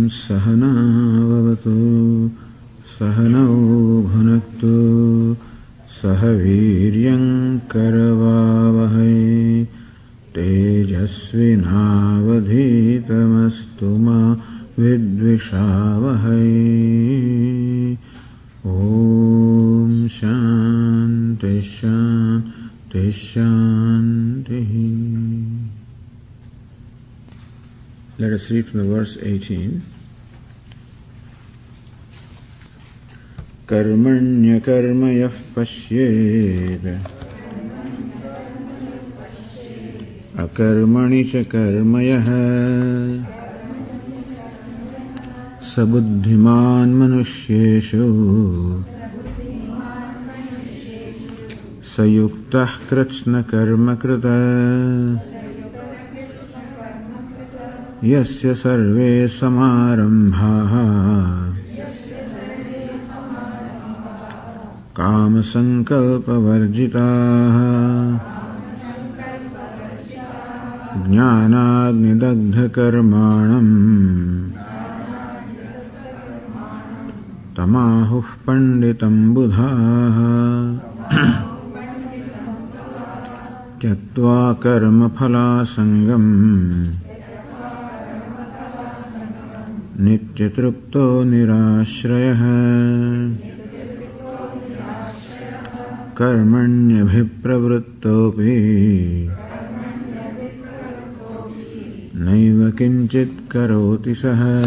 Sahana Vavatu Sahanau Bhunaktu Sahaviryam Karavavahai Tejasvinavadhitamastu ma Vidvishavahai. Om Shanti Shanti Shanti. Let us read from the verse 18. Karmanya karmayah pashyed akarmani cha karmayah sabuddhiman manushyeshu sayuktah krishna karma krita yasya sarve samarambhaha kama sankalpa varjitaha jnanagni karmanam tamahuh panditam buddhaha tyatva karma phala sangam nityatrupto nirashrayah karmanyabhipravrittopi naiva kinchit karoti saha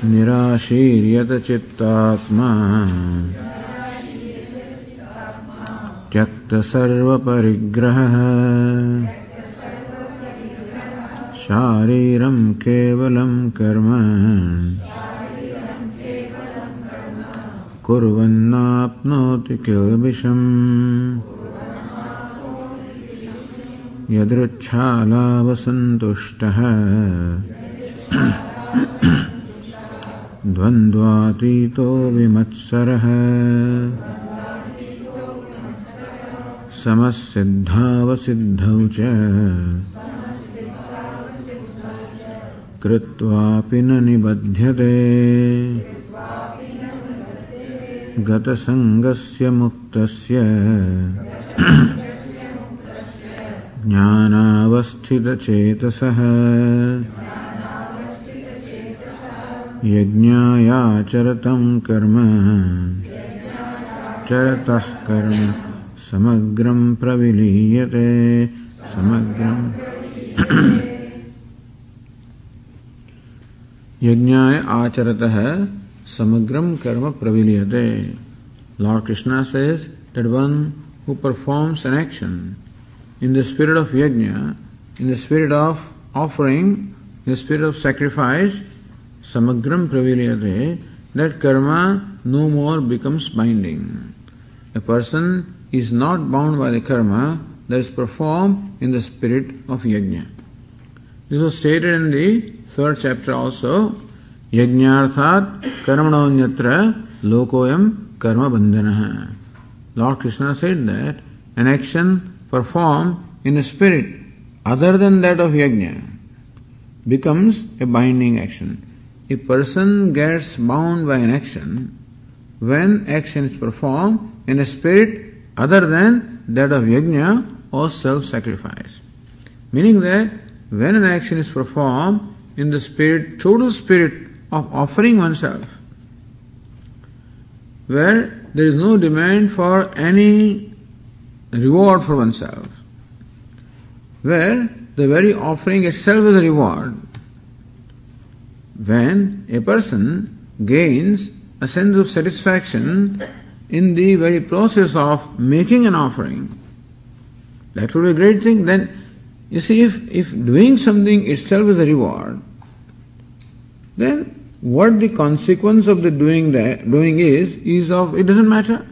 nirashiryata chittatma tyakta sarva parigraha shariram kevalam karma kurvannapnoti kilbisham yadrucchālāvasantuṣṭah dvandvātīto vimatsarah samassiddhāvasiddhau ca kritvāpi na nibadhyate gata sangasya muktasya jnānavasthita chetasaha yajñāya charatam karma charatah karma samagram praviliyate samagram yajñāya acharatah samagram karma praviliyate. Lord Krishna says that one who performs an action in the spirit of yajna, in the spirit of offering, in the spirit of sacrifice, samagram praviliyate, that karma no more becomes binding. A person is not bound by the karma that is performed in the spirit of yajna. This was stated in the 3rd chapter also. Yajñārthāt karmanonyatra lokoyam karma bandhanaha. Lord Krishna said that an action performed in a spirit other than that of yajna becomes a binding action. A person gets bound by an action when action is performed in a spirit other than that of yajna or self-sacrifice. Meaning that when an action is performed in the spirit, total spirit of offering oneself, where there is no demand for any reward for oneself, where the very offering itself is a reward. When a person gains a sense of satisfaction in the very process of making an offering, that would be a great thing. Then, you see, if doing something itself is a reward, then what the consequence of the doing is of, it doesn't matter.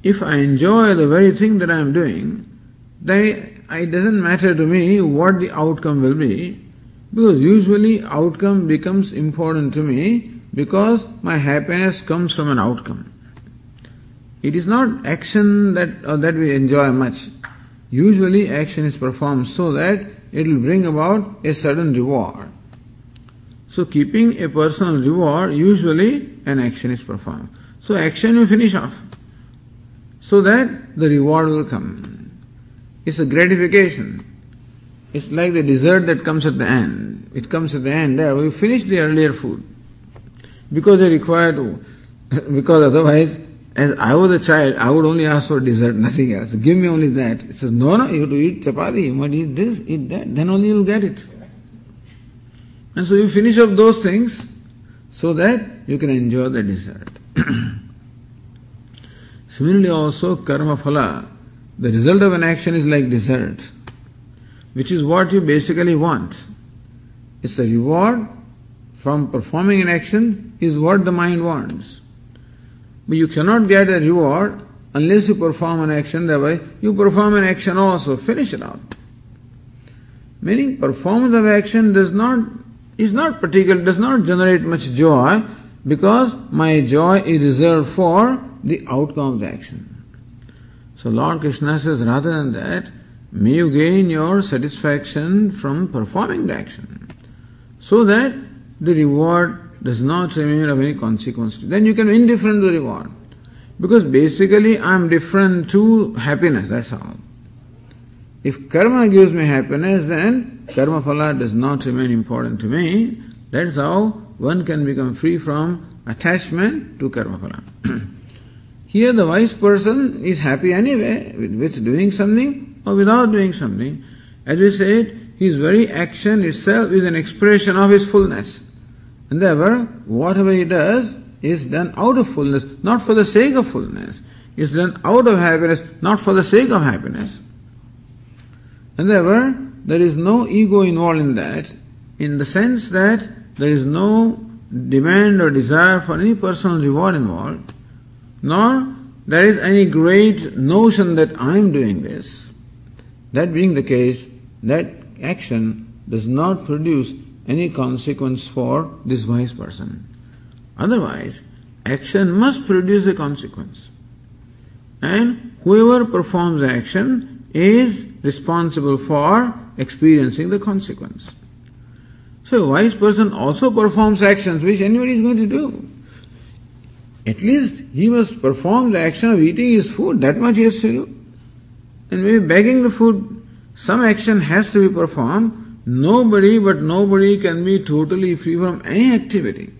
If I enjoy the very thing that I am doing, then it doesn't matter to me what the outcome will be, because usually outcome becomes important to me because my happiness comes from an outcome. It is not action that we enjoy much. Usually action is performed so that it will bring about a certain reward. So keeping a personal reward, usually an action is performed. So action you finish off, so that the reward will come. It's a gratification. It's like the dessert that comes at the end. It comes at the end. There, we finish the earlier food. Because they require to, because otherwise, as I was a child, I would only ask for dessert, nothing else. Give me only that. It says, no, you have to eat chapati, you must eat this, eat that, then only you'll get it. And so you finish up those things so that you can enjoy the dessert. Similarly also, karma phala, the result of an action is like dessert, which is what you basically want. It's a reward from performing an action is what the mind wants. But you cannot get a reward unless you perform an action, thereby you perform an action also, finish it out. Meaning performance of action does not generate much joy, because my joy is reserved for the outcome of the action. So Lord Krishna says, rather than that, may you gain your satisfaction from performing the action, so that the reward does not remain of any consequence. Then you can be indifferent to the reward. Because basically I am different to happiness, that's all. If karma gives me happiness, then karma phala does not remain important to me. That's how one can become free from attachment to karma phala. Here the wise person is happy anyway, with doing something or without doing something. As we said, his very action itself is an expression of his fullness. And therefore, whatever he does is done out of fullness, not for the sake of fullness. It's done out of happiness, not for the sake of happiness. And therefore, there is no ego involved in that, in the sense that there is no demand or desire for any personal reward involved, nor there is any great notion that I am doing this. That being the case, that action does not produce any consequence for this wise person. Otherwise, action must produce a consequence. And whoever performs the action is responsible for experiencing the consequence. So a wise person also performs actions which anybody is going to do. At least he must perform the action of eating his food, that much he has to do. And maybe begging the food, some action has to be performed. Nobody can be totally free from any activity.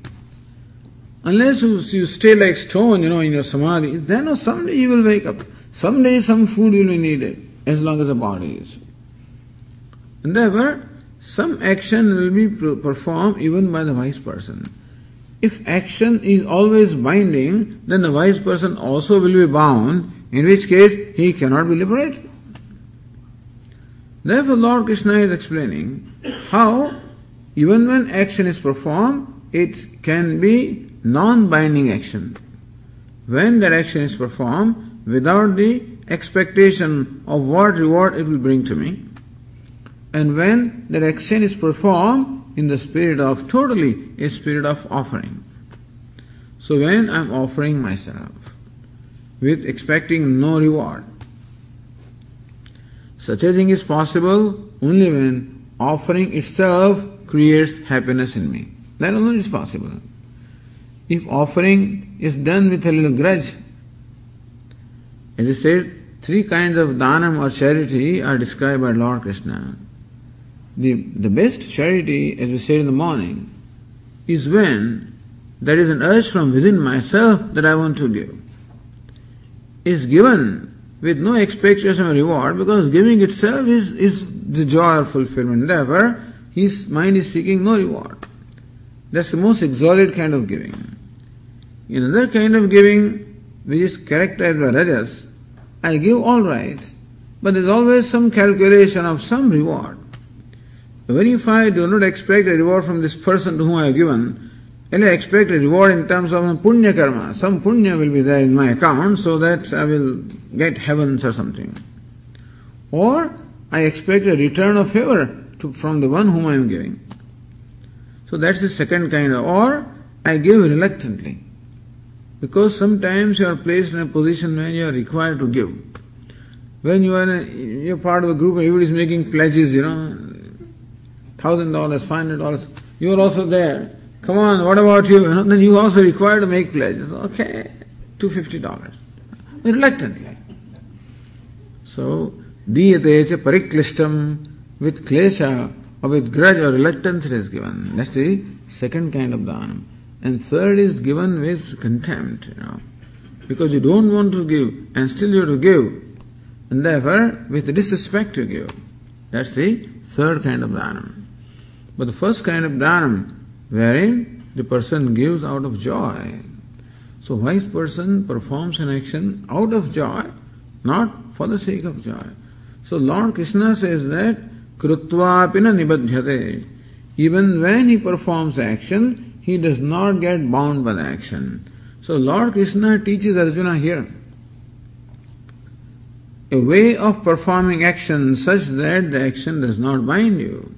Unless you stay like stone, in your samadhi, then someday you will wake up. Someday some food will be needed, as long as the body is. And therefore, some action will be performed even by the wise person. If action is always binding, then the wise person also will be bound, in which case he cannot be liberated. Therefore, Lord Krishna is explaining how even when action is performed, it can be non-binding action. When that action is performed without the expectation of what reward it will bring to me, and when that action is performed in the spirit of totally a spirit of offering. So when I am offering myself with expecting no reward, such a thing is possible only when offering itself creates happiness in me. That alone is possible. If offering is done with a little grudge, as I said, 3 kinds of dhanam or charity are described by Lord Krishna. The best charity, as we said in the morning, is when there is an urge from within myself that I want to give. Is given with no expectation of reward, because giving itself is the joy or fulfillment. Therefore, his mind is seeking no reward. That's the most exalted kind of giving. In another kind of giving, which is characterized by rajas, I give all right, but there's always some calculation of some reward. Even if I do not expect a reward from this person to whom I have given, and I expect a reward in terms of punya karma, some punya will be there in my account so that I will get heavens or something. Or I expect a return of favor from the one whom I am giving. So that's the second kind of, or I give reluctantly. Because sometimes you are placed in a position where you are required to give. When you're part of a group and everybody is making pledges, $1,000, $500, you are also there. Come on, what about you? Then you also require to make pledges. Okay, $250. Reluctantly. So, diyate cha pariklishtam, with klesha or with grudge or reluctance it is given. That's the second kind of dhanam. And third is given with contempt, because you don't want to give and still you have to give. And therefore, with disrespect you give. That's the third kind of dhanam. But the first kind of dhanam, wherein the person gives out of joy. So wise person performs an action out of joy, not for the sake of joy. So Lord Krishna says that krutvapina nibadhyate. Even when he performs action, he does not get bound by the action. So Lord Krishna teaches Arjuna here a way of performing action such that the action does not bind you.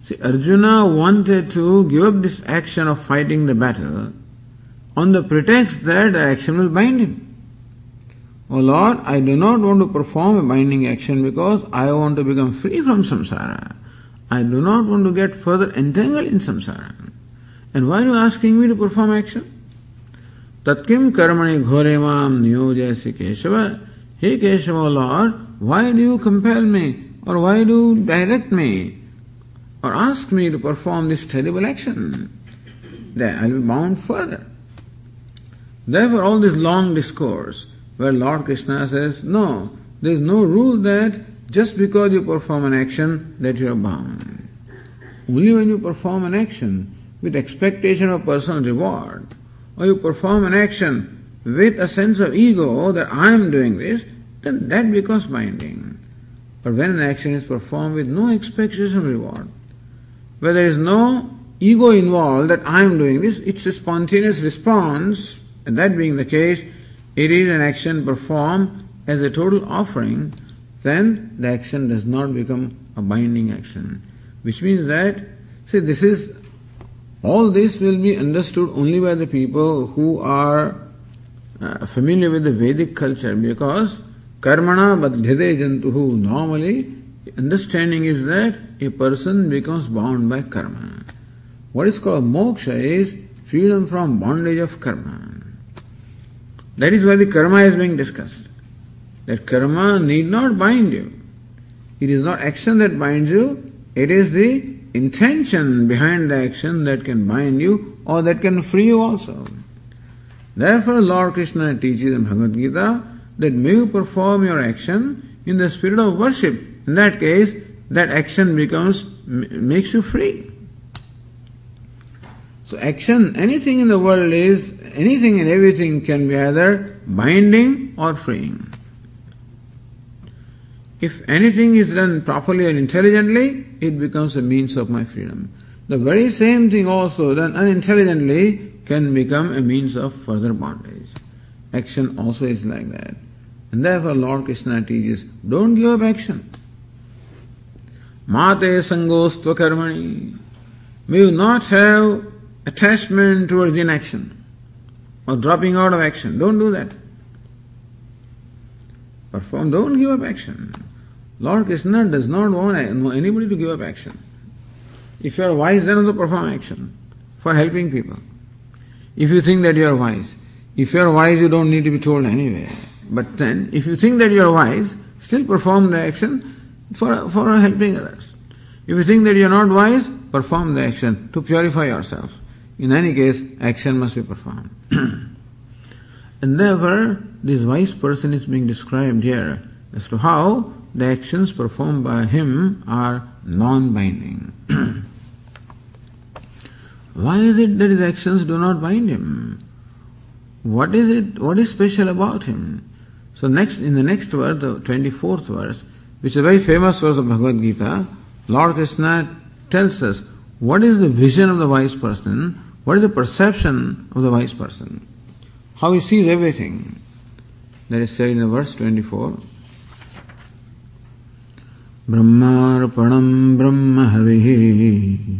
See, Arjuna wanted to give up this action of fighting the battle on the pretext that the action will bind him. Oh Lord, I do not want to perform a binding action because I want to become free from samsara. I do not want to get further entangled in samsara. And why are you asking me to perform action? Tatkim karmani ghore mam niyojayasi Keshava. Hey Keshava, Lord, why do you compel me? Or why do you direct me? Or ask me to perform this terrible action? Then I will be bound further. Therefore, all this long discourse where Lord Krishna says, no, there is no rule that just because you perform an action that you are bound. Only when you perform an action with expectation of personal reward, or you perform an action with a sense of ego that I am doing this, then that becomes binding. But when an action is performed with no expectation of reward, where there is no ego involved that I am doing this, it's a spontaneous response, and that being the case, it is an action performed as a total offering, then the action does not become a binding action. Which means that, see, all this will be understood only by the people who are familiar with the Vedic culture, because karmana badhyate jantuhu, normally understanding is that a person becomes bound by karma. What is called moksha is freedom from bondage of karma. That is why the karma is being discussed. That karma need not bind you. It is not action that binds you, it is the intention behind the action that can bind you or that can free you also. Therefore, Lord Krishna teaches in Bhagavad Gītā that may you perform your action in the spirit of worship. In that case, that action makes you free. So action, anything in the world is, anything and everything can be either binding or freeing. If anything is done properly and intelligently, it becomes a means of my freedom. The very same thing also done unintelligently can become a means of further bondage. Action also is like that. And therefore Lord Krishna teaches, don't give up action. Mate sangostva karmani. May you not have attachment towards inaction or dropping out of action. Don't do that. Perform, don't give up action. Lord Krishna does not want anybody to give up action. If you are wise, then also perform action for helping people. If you think that you are wise, if you are wise, you don't need to be told anyway. But then, if you think that you are wise, still perform the action for helping others. If you think that you are not wise, perform the action to purify yourself. In any case, action must be performed. And therefore, this wise person is being described here as to how the actions performed by him are non-binding. Why is it that his actions do not bind him? What is it? What is special about him? So in the next verse, the 24th verse, which is a very famous verse of Bhagavad Gītā, Lord Krishna tells us what is the vision of the wise person, what is the perception of the wise person, how he sees everything. That is said in verse 24. Brahmarpanam brahmahavihi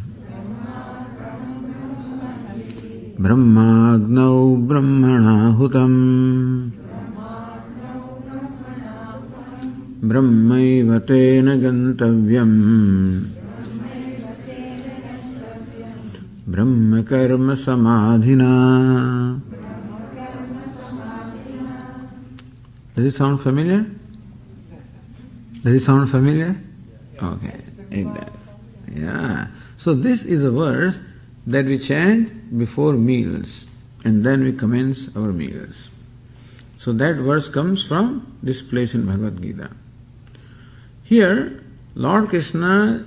brahmagnau brahmanahutam brahmaiva tena gantavyam Brahma Karma Samadhina. Does it sound familiar? Does it sound familiar? Okay. Yeah. So this is a verse that we chant before meals and then we commence our meals. So that verse comes from this place in Bhagavad Gītā. Here, Lord Krishna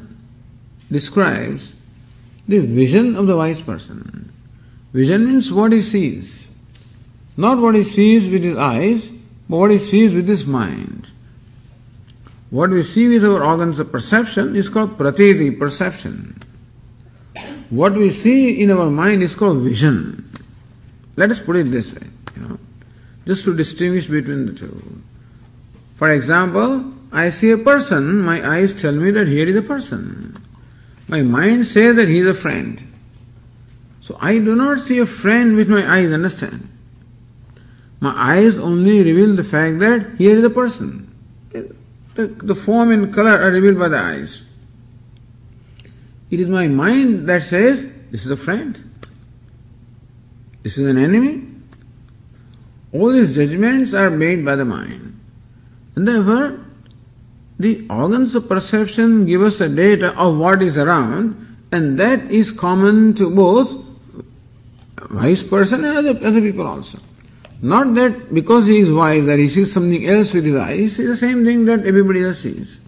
describes the vision of the wise person. Vision means what he sees. Not what he sees with his eyes, but what he sees with his mind. What we see with our organs of perception is called pratiti, perception. What we see in our mind is called vision. Let us put it this way, just to distinguish between the two. For example, I see a person, my eyes tell me that here is a person. My mind says that he is a friend. So I do not see a friend with my eyes, understand? My eyes only reveal the fact that here is a person. The form and color are revealed by the eyes. It is my mind that says, this is a friend. This is an enemy. All these judgments are made by the mind. And therefore, the organs of perception give us the data of what is around, and that is common to both wise person and other people also. Not that because he is wise that he sees something else with his eyes, he sees the same thing that everybody else sees.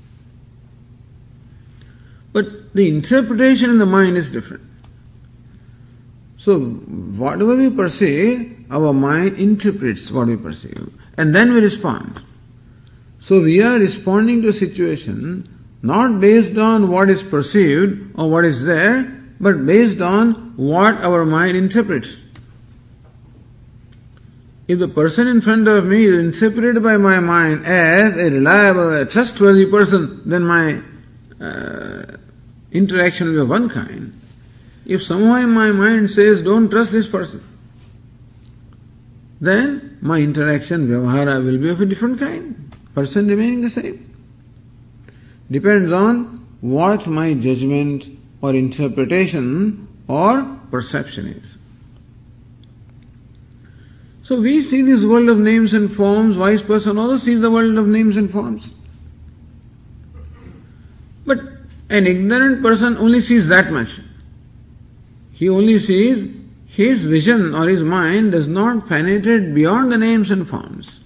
But the interpretation in the mind is different. So whatever we perceive, our mind interprets what we perceive, and then we respond. So we are responding to a situation not based on what is perceived or what is there, but based on what our mind interprets. If the person in front of me is interpreted by my mind as a reliable, a trustworthy person, then my interaction will be of one kind. If somehow my mind says, don't trust this person, then my interaction, vyavahara, will be of a different kind. Person remaining the same. Depends on what my judgment or interpretation or perception is. So we see this world of names and forms, wise person also sees the world of names and forms. But an ignorant person only sees that much. He only sees his vision or his mind does not penetrate beyond the names and forms.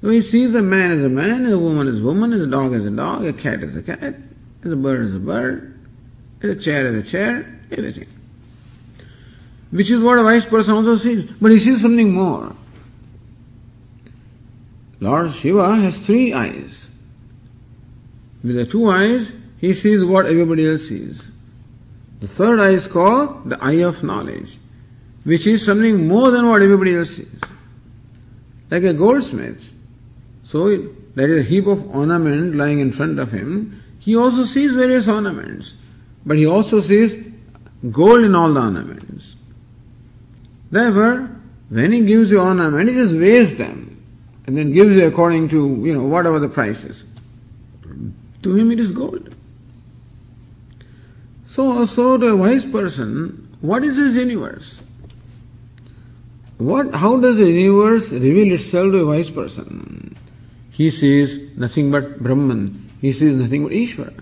So he sees a man as a man, a woman as a woman, as a dog as a dog, a cat as a cat, as a bird as a bird, as a chair as a chair, everything. Which is what a wise person also sees. But he sees something more. Lord Shiva has 3 eyes. With the 2 eyes, he sees what everybody else sees. The 3rd eye is called the eye of knowledge, which is something more than what everybody else sees. Like a goldsmith. So there is a heap of ornament lying in front of him. He also sees various ornaments. But he also sees gold in all the ornaments. Therefore, when he gives you ornament, he just weighs them and then gives you according to, whatever the price is. To him it is gold. So also to a wise person, what is this universe? How does the universe reveal itself to a wise person? He sees nothing but Brahman. He sees nothing but Ishvara.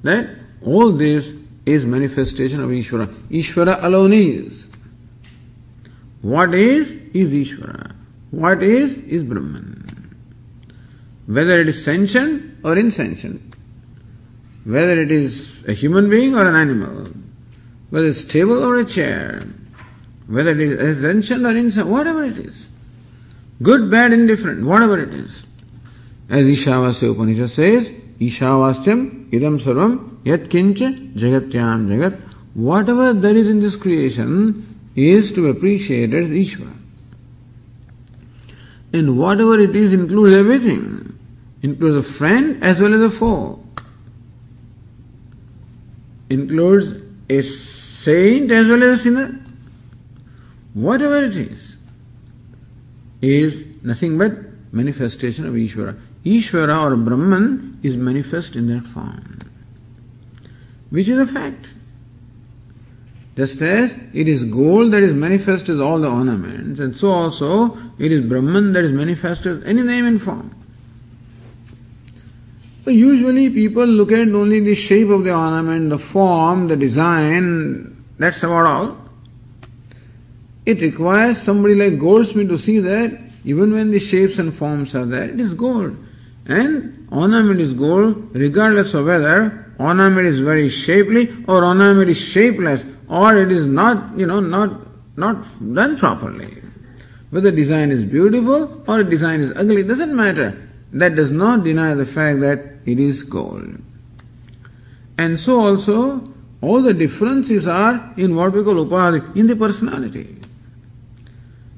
That all this is manifestation of Ishvara. Ishvara alone is. What is Ishvara. What is Brahman. Whether it is sentient or insentient, whether it is a human being or an animal, whether it's a table or a chair, whether it is sentient or insentient, whatever it is, good, bad, indifferent, whatever it is. As Ishavasya Upanishad says, Ishavastyam idam sarvam yat kincha jagatyam jagat. Whatever there is in this creation is to be appreciated as Ishvara. And whatever it is includes everything. Includes a friend as well as a foe. Includes a saint as well as a sinner. Whatever it is nothing but manifestation of Ishvara. Ishvara or Brahman is manifest in that form, which is a fact. Just as it is gold that is manifest as all the ornaments, and so also it is Brahman that is manifest as any name and form. So usually people look at only the shape of the ornament, the form, the design, that's about all. It requires somebody like goldsmith to see that even when the shapes and forms are there, it is gold. And ornament is gold regardless of whether ornament is very shapely or ornament is shapeless or it is not done properly. Whether design is beautiful or design is ugly, doesn't matter. That does not deny the fact that it is gold. And so also, all the differences are in what we call upadhi, in the personality.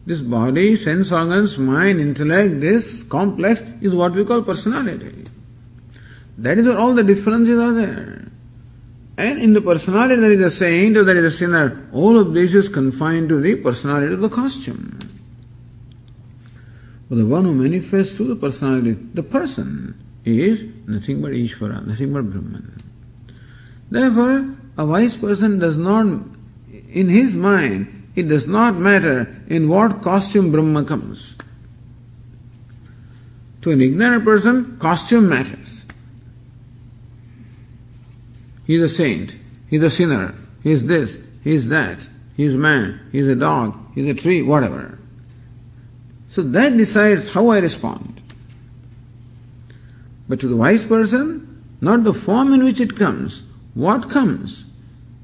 This body, sense organs, mind, intellect, this complex is what we call personality. That is where all the differences are there. And in the personality there is a saint or there is a sinner. All of this is confined to the personality of the costume. But the one who manifests through the personality, the person, is nothing but Ishvara, nothing but Brahman. Therefore, a wise person does not, in his mind, it does not matter in what costume Brahma comes. To an ignorant person, costume matters. He is a saint, he is a sinner, he is this, he is that, he is man, he is a dog, he is a tree, whatever. So that decides how I respond. But to the wise person, not the form in which it comes, what comes.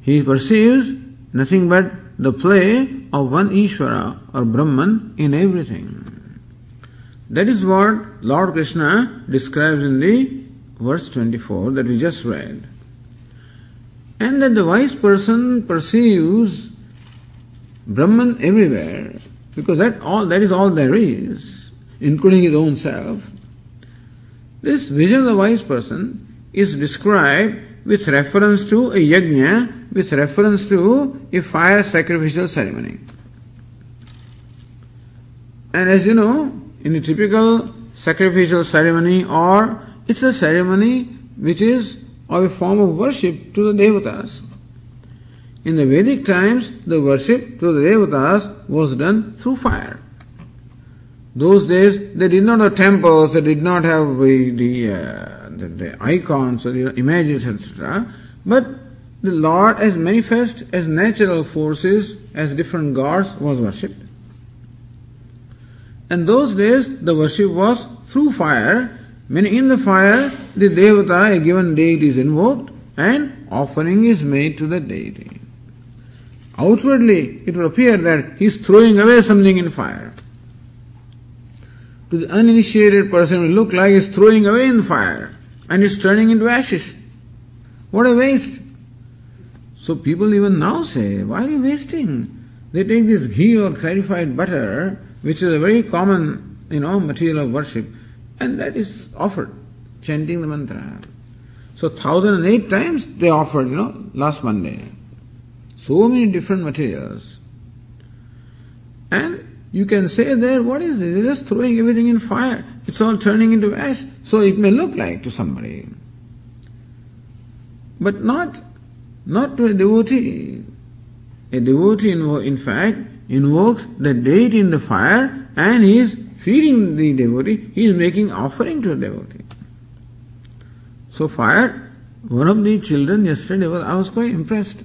He perceives nothing but the play of one Ishvara or Brahman in everything. That is what Lord Krishna describes in the verse 24 that we just read. And that the wise person perceives Brahman everywhere, because that is all there is, including his own self. This vision of the wise person is described with reference to a yajna, with reference to a fire sacrificial ceremony. And as you know, in a typical sacrificial ceremony, or it's a ceremony which is of a form of worship to the devatas. In the Vedic times, the worship to the devatas was done through fire. Those days, they did not have temples, they did not have the icons or the images, etc. But the Lord, as manifest as natural forces, as different gods, was worshipped. And those days, the worship was through fire, meaning in the fire, the devata, a given deity, is invoked and offering is made to the deity. Outwardly, it will appear that he is throwing away something in fire. To the uninitiated person, it will look like he is throwing away in fire and it's turning into ashes. What a waste! So people even now say, why are you wasting? They take this ghee or clarified butter, which is a very common, material of worship, and that is offered, chanting the mantra. So 1008 times they offered, last Monday. So many different materials. And you can say there, what is it? They're just throwing everything in fire. It's all turning into ash. So it may look like to somebody. But not to a devotee. A devotee, in fact, invokes the deity in the fire and he is feeding the devotee. He is making offering to a devotee. So fire, one of the children yesterday, I was quite impressed.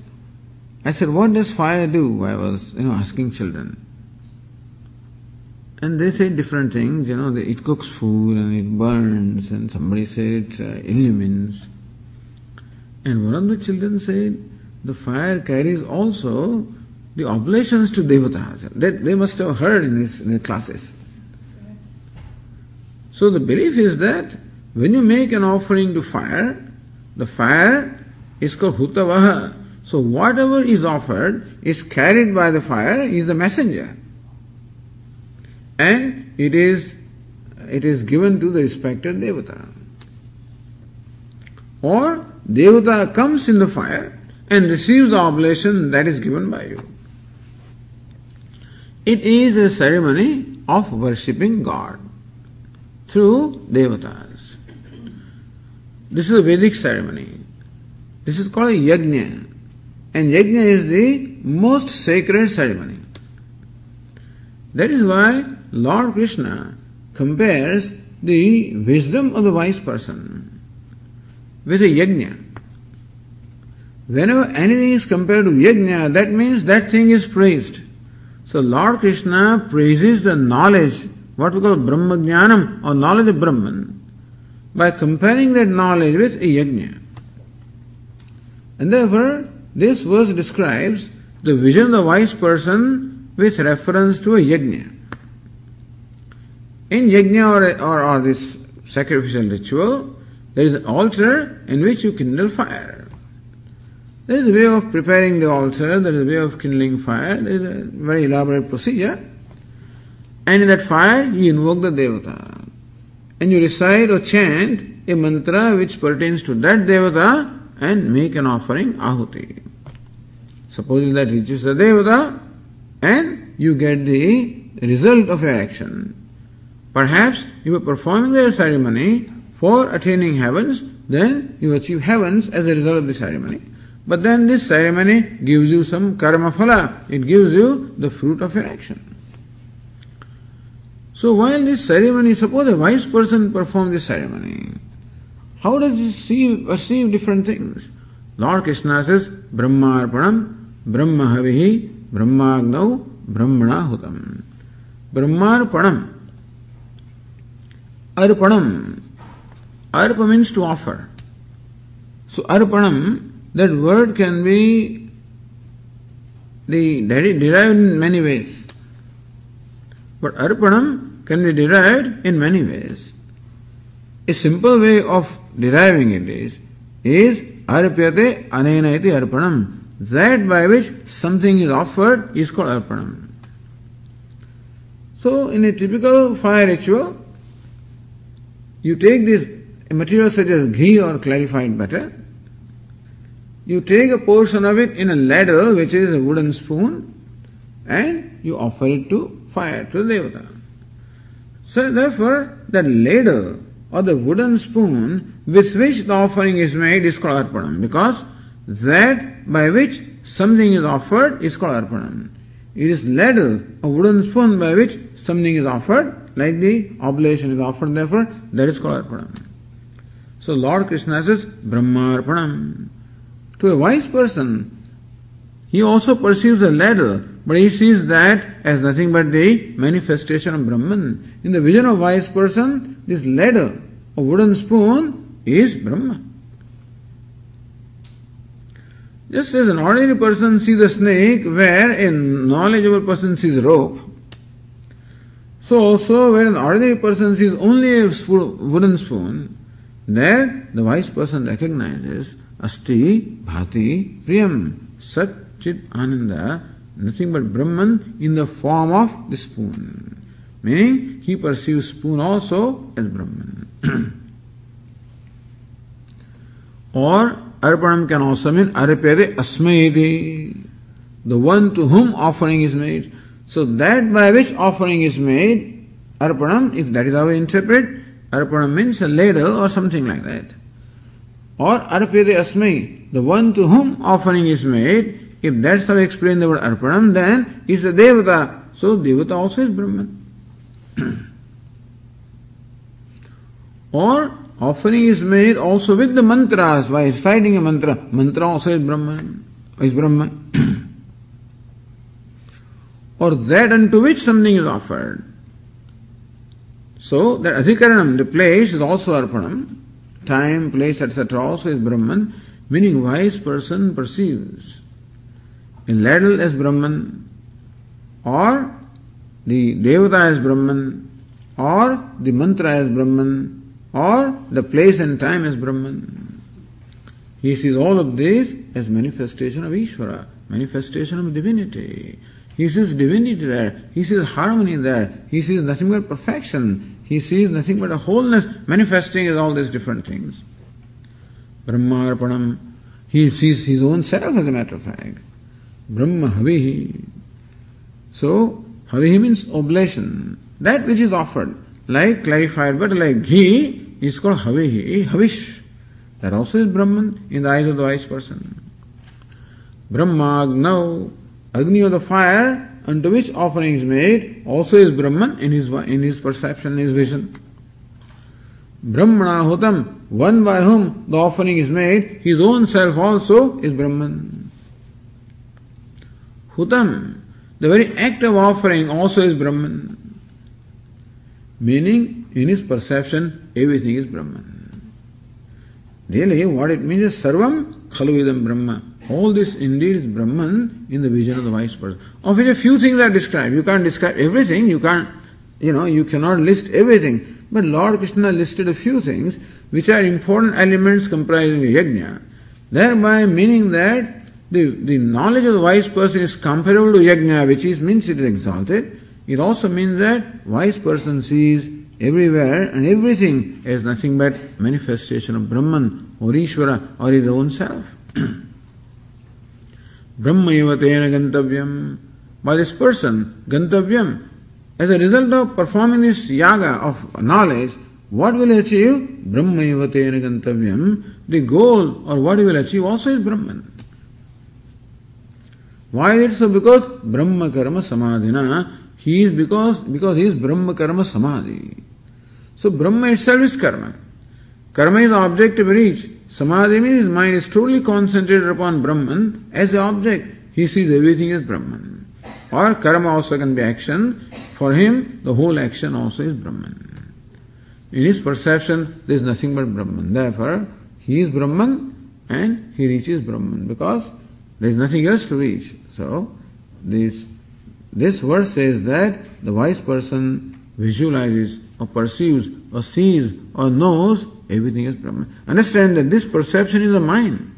I said, what does fire do? I was, asking children. And they say different things, it cooks food and it burns, and somebody said it illumines. And one of the children said, the fire carries also the oblations to devatas. They must have heard in the classes. So the belief is that when you make an offering to fire, the fire is called hutavaha. So whatever is offered is carried by the fire, is the messenger. And it is given to the respected devata. Or devata comes in the fire and receives the oblation that is given by you. It is a ceremony of worshipping God through devatas. This is a Vedic ceremony. This is called a yajna. And yajna is the most sacred ceremony. That is why Lord Krishna compares the wisdom of the wise person with a yajna. Whenever anything is compared to yajna, that means that thing is praised. So Lord Krishna praises the knowledge, what we call Brahma Jnanam or knowledge of Brahman, by comparing that knowledge with a yajna. And therefore, this verse describes the vision of the wise person with reference to a yajna. In yajna or this sacrificial ritual, there is an altar in which you kindle fire. There is a way of preparing the altar, there is a way of kindling fire, there is a very elaborate procedure. And in that fire, you invoke the Devata. And you recite or chant a mantra which pertains to that Devata and make an offering, ahuti. Supposing that reaches the Devata and you get the result of your action. Perhaps you were performing the ceremony for attaining heavens, then you achieve heavens as a result of the ceremony. But then this ceremony gives you some karma phala, it gives you the fruit of your action. So while this ceremony, suppose a wise person performs this ceremony, how does he perceive different things? Lord Krishna says, Brahmarpanam, Brahmahavihi, Brahmagnau, Brahmanahutam. Brahmarpanam. Arpanam. Arpa means to offer. So Arpanam, that word can be derived in many ways. But Arpanam can be derived in many ways. A simple way of deriving it is Arpyate anena iti Arpanam. That by which something is offered is called Arpanam. So in a typical fire ritual, you take this material such as ghee or clarified butter, you take a portion of it in a ladle, which is a wooden spoon, and you offer it to fire, to the Devata. So therefore, that ladle or the wooden spoon with which the offering is made is called Arpanam, because that by which something is offered is called Arpanam. It is ladle, a wooden spoon by which something is offered, like the oblation is offered, therefore that is called Arpanam. So Lord Krishna says, Brahmarpanam. To a wise person, he also perceives a ladle, but he sees that as nothing but the manifestation of Brahman. In the vision of a wise person, this ladle, a wooden spoon, is Brahma. Just as an ordinary person sees a snake where a knowledgeable person sees rope, so also where an ordinary person sees only a wooden spoon, there the wise person recognizes Asti Bhati Priyam Sat Chit Ananda, nothing but Brahman in the form of the spoon. Meaning he perceives spoon also as Brahman. Or Arpanam can also mean Arpyate Asmaiti, the one to whom offering is made. So that by which offering is made, Arpanam, if that is how we interpret, Arpanam means a ladle or something like that. Or Arpyate Asmai, the one to whom offering is made, if that's how we explain the word Arpanam, then is the Devata. So Devata also is Brahman. Or offering is made also with the mantras, by reciting a mantra. Mantra also is Brahman. Or that unto which something is offered. So that Adhikaranam, the place, is also Arpanam. Time, place, etc. also is Brahman, meaning wise person perceives a ladle as Brahman, or the Devata as Brahman, or the mantra as Brahman, or the place and time as Brahman. He sees all of this as manifestation of Ishvara, manifestation of divinity. He sees divinity there, he sees harmony there, he sees nothing but perfection. He sees nothing but a wholeness manifesting as all these different things. Brahmarpanam. He sees his own self, as a matter of fact. Brahma Havihi. So, Havihi means oblation. That which is offered, like clarified butter, like ghee, is called Havihi, Havish. That also is Brahman in the eyes of the wise person. Brahmagnau. Agni of the fire unto which offering is made also is Brahman in his perception, his vision. Brahmana Hutam, one by whom the offering is made, his own self also is Brahman. Hutam, the very act of offering also is Brahman. Meaning, in his perception, everything is Brahman. Really, what it means is Sarvam Khaluvidam Brahma. All this indeed is Brahman in the vision of the wise person. Of which a few things are described. You can't describe everything, you cannot list everything. But Lord Krishna listed a few things which are important elements comprising the yajna, thereby meaning that the knowledge of the wise person is comparable to yajna, which means it is exalted. It also means that wise person sees everywhere and everything as nothing but manifestation of Brahman or Ishvara or his own self. Brahmayeva tena gantavyam. By this person, gantavyam, as a result of performing this yaga of knowledge, what will he achieve? Brahmayeva tena gantavyam. The goal or what he will achieve also is Brahman. Why is it so? Because Brahma karma samadhina. Because he is Brahma karma samadhi. So Brahma itself is karma. Karma is the object to be reached. Samadhi means his mind is totally concentrated upon Brahman as the object. He sees everything as Brahman. Or karma also can be action. For him, the whole action also is Brahman. In his perception, there is nothing but Brahman. Therefore, he is Brahman and he reaches Brahman because there is nothing else to reach. So, this verse says that the wise person visualizes or perceives or sees or knows everything as Brahman. Understand that this perception is a mind.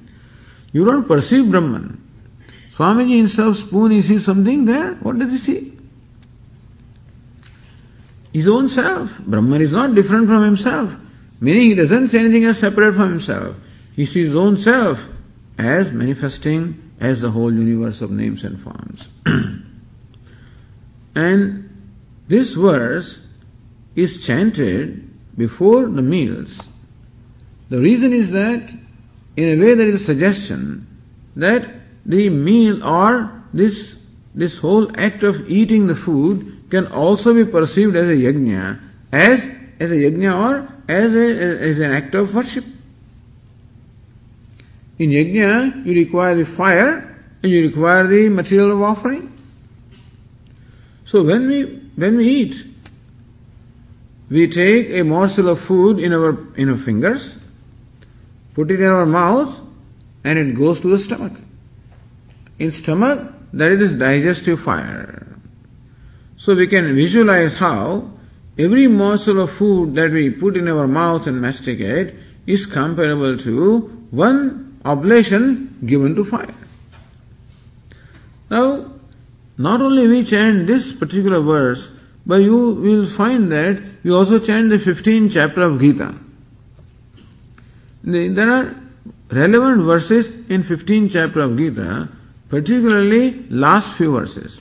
You don't perceive Brahman. Swamiji instead of spoon, he sees something there. What does he see? His own self. Brahman is not different from himself. Meaning he doesn't see anything as separate from himself. He sees his own self as manifesting as the whole universe of names and forms. And this verse is chanted before the meals. The reason is that in a way there is a suggestion that the meal or this whole act of eating the food can also be perceived as a yajna, as a yajna or as an act of worship. In yajna, you require the fire and you require the material of offering. So when we eat, we take a morsel of food in our fingers, put it in our mouth, and it goes to the stomach. In stomach, there is this digestive fire. So we can visualize how every morsel of food that we put in our mouth and masticate is comparable to one oblation given to fire. Now, not only we chant this particular verse, but you will find that we also chant the 15th chapter of Gītā. There are relevant verses in 15th chapter of Gītā, particularly last few verses.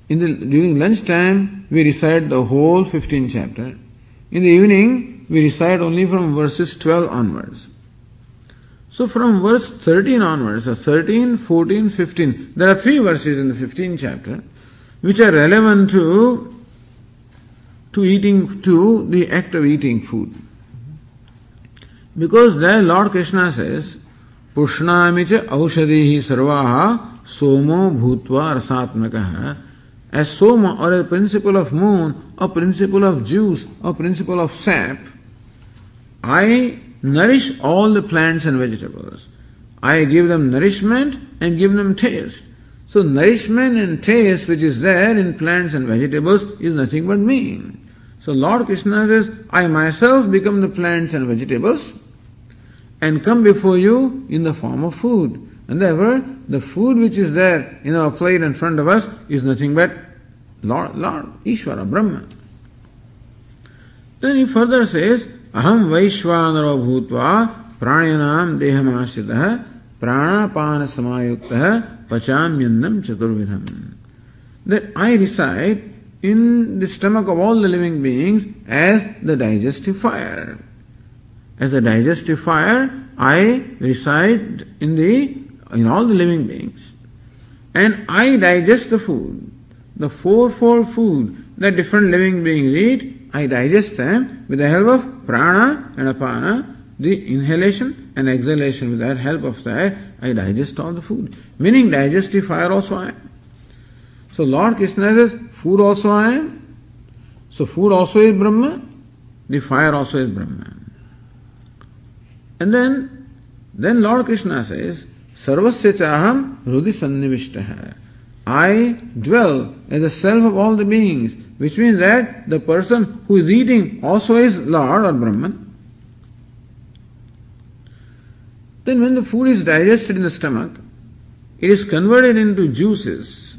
During lunchtime, we recite the whole 15th chapter. In the evening, we recite only from verses 12 onwards. So from verse 13 onwards, 13, 14, 15, there are 3 verses in the 15th chapter which are relevant to the act of eating food. Because there Lord Krishna says, Pushnami cha aushadhihi sarvaha somo bhutva rasatmakaha. As soma or a principle of moon, or principle of juice, or principle of sap, I nourish all the plants and vegetables. I give them nourishment and give them taste. So nourishment and taste which is there in plants and vegetables is nothing but me. So Lord Krishna says, I myself become the plants and vegetables and come before you in the form of food. And therefore, the food which is there in our plate in front of us is nothing but Lord, Ishvara, Brahma. Then he further says, Aham Vaishvanaro Bhutva Pranayanam Dehamashritaha Pranapana Samayuktaha Pachamyannam Chaturvidham. That I reside in the stomach of all the living beings as the digestive fire. As a digestive fire, I reside in all the living beings. and I digest the food. The fourfold food that different living beings eat, I digest them with the help of prana and apana, the inhalation and exhalation. With that help of that, I digest all the food. Meaning digestive fire also I am. So Lord Krishna says, food also I am. So food also is Brahma, the fire also is Brahma. And then Lord Krishna says, Sarvasya chaham hrudi sannivishtaha. I dwell as a self of all the beings, which means that the person who is eating also is Lord or Brahman. Then when the food is digested in the stomach, it is converted into juices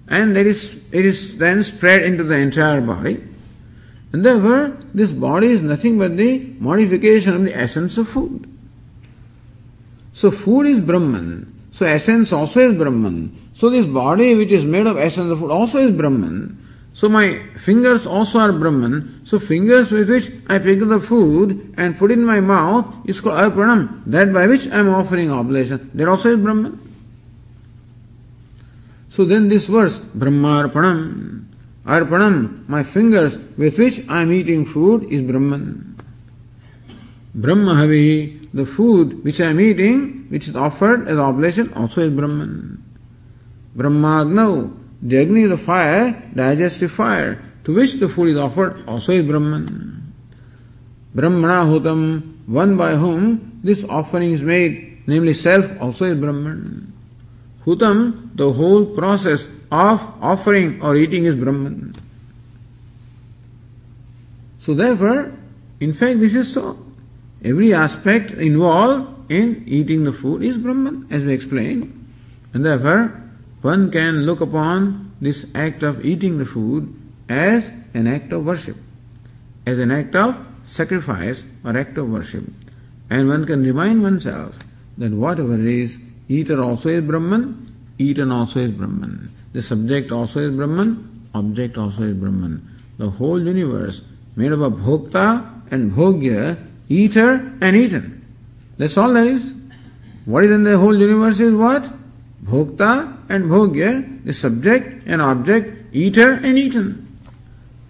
and it is then spread into the entire body. And therefore, this body is nothing but the modification of the essence of food. So food is Brahman. So essence also is Brahman. So this body which is made of essence of food also is Brahman. So my fingers also are Brahman. So fingers with which I pick the food and put in my mouth is called Arpanam. That by which I am offering oblation. That also is Brahman. So then this verse, Brahmarpanam. Arpanam, my fingers with which I am eating food is Brahman. Brahmahavi, the food which I am eating, which is offered as oblation, also is Brahman. Brahmagnav, the Agni, the fire, digestive fire, to which the food is offered, also is Brahman. Brahmana hutam, one by whom this offering is made, namely self, also is Brahman. Hutam, the whole process of offering or eating is Brahman. So therefore, in fact this is so. Every aspect involved in eating the food is Brahman, as we explained. And therefore, one can look upon this act of eating the food as an act of worship, as an act of sacrifice or act of worship. And one can remind oneself that whatever is, eater also is Brahman, eaten also is Brahman. The subject also is Brahman, object also is Brahman. The whole universe made up of bhokta and bhogya, eater and eaten. That's all there is. What is in the whole universe is what? Bhokta and bhogya, the subject and object, eater and eaten.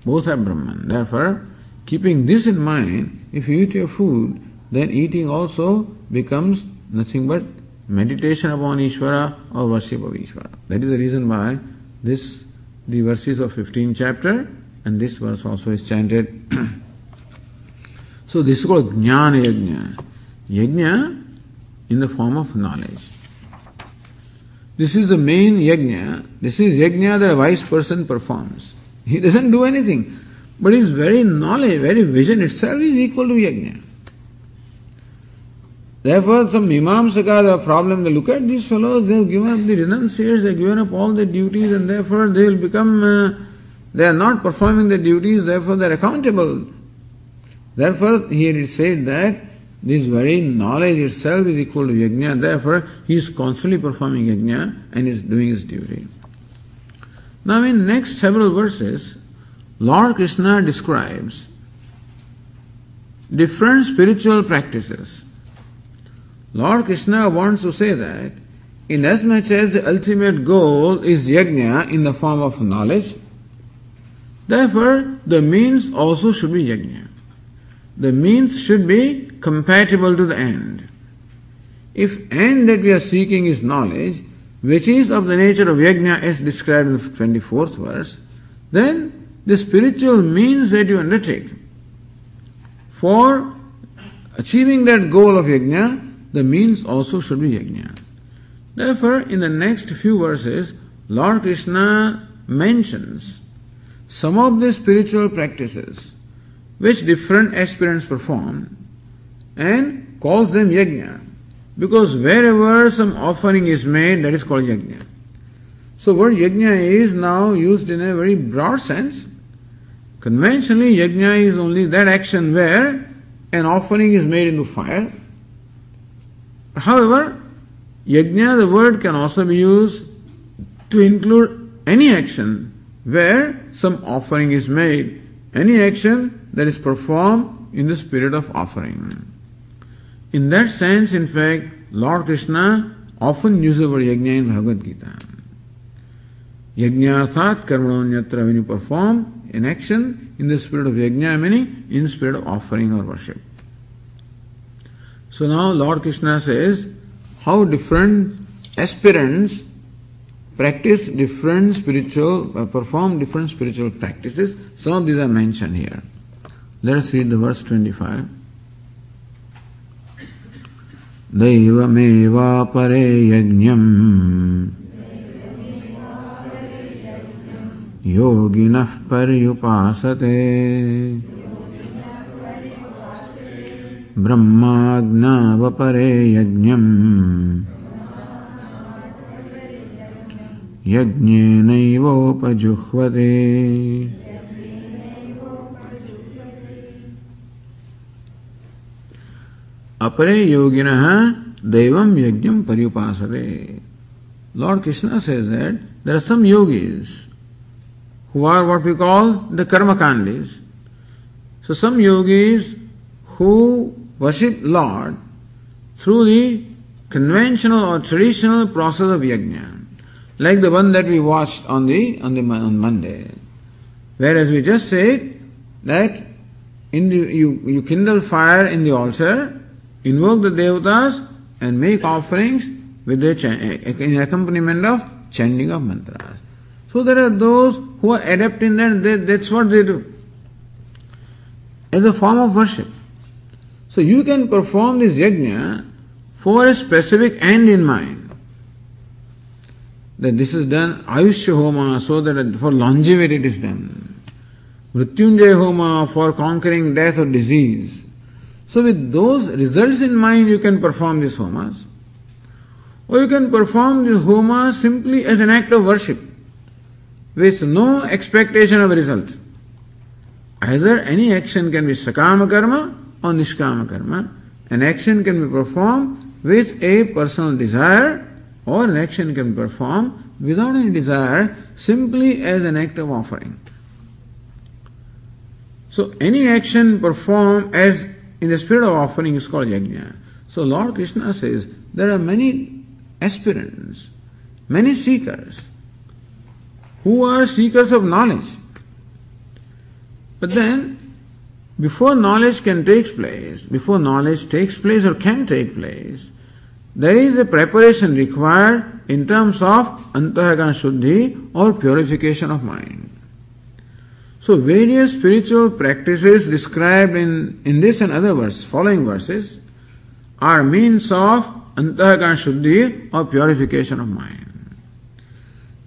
Both are Brahman. Therefore, keeping this in mind, if you eat your food, then eating also becomes nothing but meditation upon Ishvara or worship of Ishvara. That is the reason why the verses of 15th chapter and this verse also is chanted. So this is called Jnana Yajna. Yajna in the form of knowledge. This is the main yajna. This is yajna that a wise person performs. He doesn't do anything. But his very knowledge, very vision itself is equal to yajna. Therefore, some Mimamsaka have a problem. They look at these fellows, they have given up the renunciates, they have given up all their duties, and therefore they will become, they are not performing their duties, therefore they are accountable. Therefore, here it said that this very knowledge itself is equal to yajna, therefore he is constantly performing yajna and is doing his duty. Now in next several verses, Lord Krishna describes different spiritual practices. Lord Krishna wants to say that inasmuch as the ultimate goal is yajna in the form of knowledge, therefore the means also should be yajna. The means should be compatible to the end. If end that we are seeking is knowledge, which is of the nature of yajna as described in the 24th verse, then the spiritual means that you undertake for achieving that goal of yajna, the means also should be yajna. Therefore, in the next few verses, Lord Krishna mentions some of the spiritual practices which different aspirants perform and calls them yajna. Because wherever some offering is made, that is called yajna. So word yajna is now used in a very broad sense. Conventionally, yajna is only that action where an offering is made into fire. However, yajna, the word can also be used to include any action where some offering is made, any action that is performed in the spirit of offering. In that sense, in fact, Lord Krishna often uses the word yajna in Bhagavad Gītā. Yajnarthat karmanonyatra, when you perform an action in the spirit of yajna, meaning in spirit of offering or worship. So now Lord Krishna says how different aspirants practice different spiritual, perform different spiritual practices. Some of these are mentioned here. Let us read the verse 25. Daivameva pare yajñam yoginah paryupasate brahmagnava pare yajñam yajñenaivopajuhvate. Apare yoginaha daivam yajñam paryupasate. Lord Krishna says that there are some yogis who are what we call the karmakandis. So some yogis who worship Lord through the conventional or traditional process of yajna, like the one that we watched on Monday. Whereas we just said that you kindle fire in the altar, invoke the devatas and make offerings with in accompaniment of chanting of mantras. So there are those who are adept in that, that's what they do as a form of worship. So you can perform this yajna for a specific end in mind. That this is done Ayushya Homa, so that for longevity it is done. Mrityunjaya Homa, for conquering death or disease. So with those results in mind you can perform these homas. Or you can perform this homa simply as an act of worship with no expectation of results. Either any action can be sakama karma or nishkama karma. An action can be performed with a personal desire, or an action can be performed without any desire, simply as an act of offering. So any action performed as in the spirit of offering is called yajna. So Lord Krishna says there are many aspirants, many seekers who are seekers of knowledge. But then, before knowledge can take place, or can take place, there is a preparation required in terms of antahakana shuddhi or purification of mind. So various spiritual practices described in this and other following verses are means of antahakana shuddhi or purification of mind.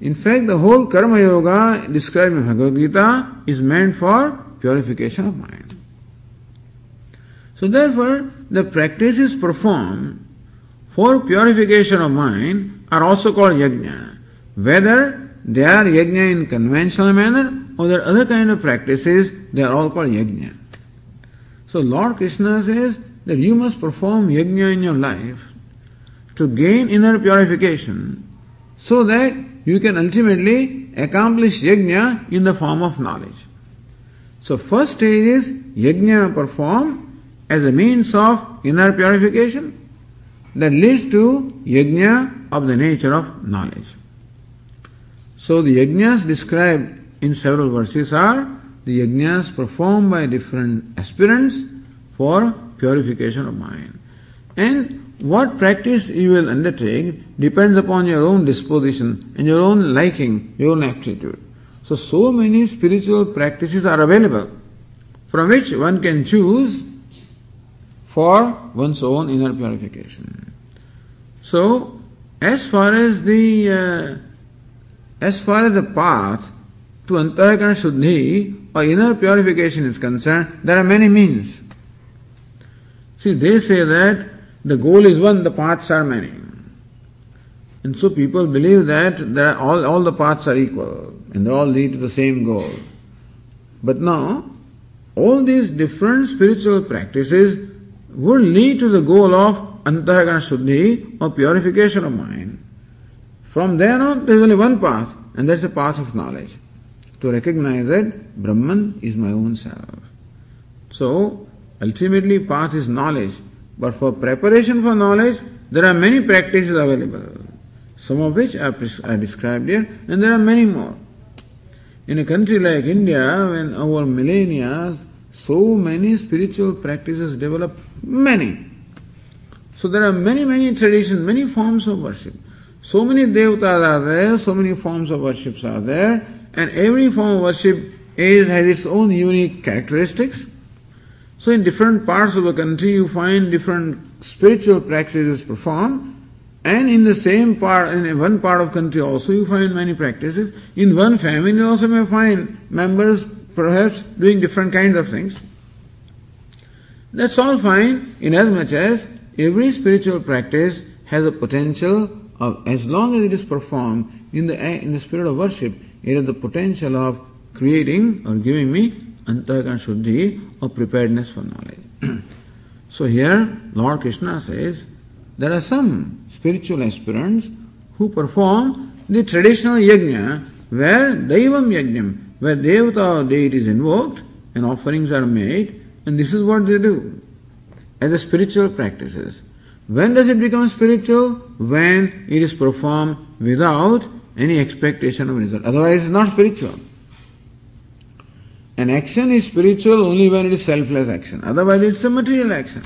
In fact, the whole karma yoga described in Bhagavad Gītā is meant for purification of mind. So therefore, the practices performed for purification of mind are also called yajna. Whether they are yajna in conventional manner or there are other kind of practices, they are all called yajna. So Lord Krishna says that you must perform yajna in your life to gain inner purification so that you can ultimately accomplish yajna in the form of knowledge. So first stage is yajna performed as a means of inner purification that leads to yajna of the nature of knowledge. So the yajnas described in several verses are the yajnas performed by different aspirants for purification of mind. And what practice you will undertake depends upon your own disposition and your own liking, your own aptitude. So many spiritual practices are available from which one can choose for one's own inner purification. So, as far as the path to antahakana shuddhi or inner purification is concerned, there are many means. See, they say that the goal is one, the paths are many. And so people believe that all the paths are equal and they all lead to the same goal. But no, all these different spiritual practices would lead to the goal of antahakana shuddhi or purification of mind. From there on, there is only one path, and that's the path of knowledge. To recognize that Brahman is my own self. So, ultimately path is knowledge. But for preparation for knowledge, there are many practices available. some of which are described here, and there are many more. In a country like India, when over millennia, so many spiritual practices develop, many. So there are many traditions, many forms of worship. So many devatas are there, so many forms of worships are there, and every form of worship has its own unique characteristics. So in different parts of the country you find different spiritual practices performed, and in the same part, in one part of country also you find many practices. In one family you also may find members perhaps doing different kinds of things. That's all fine, inasmuch as every spiritual practice has a potential of, as long as it is performed in the spirit of worship, it has the potential of creating or giving me antahkarana shuddhi or preparedness for knowledge. So here Lord Krishna says there are some spiritual aspirants who perform the traditional yajna where daivam yajnam, where devata or deity is invoked and offerings are made, and this is what they do as a spiritual practices. When does it become spiritual? When it is performed without any expectation of result. Otherwise it is not spiritual. An action is spiritual only when it is selfless action. Otherwise it's a material action.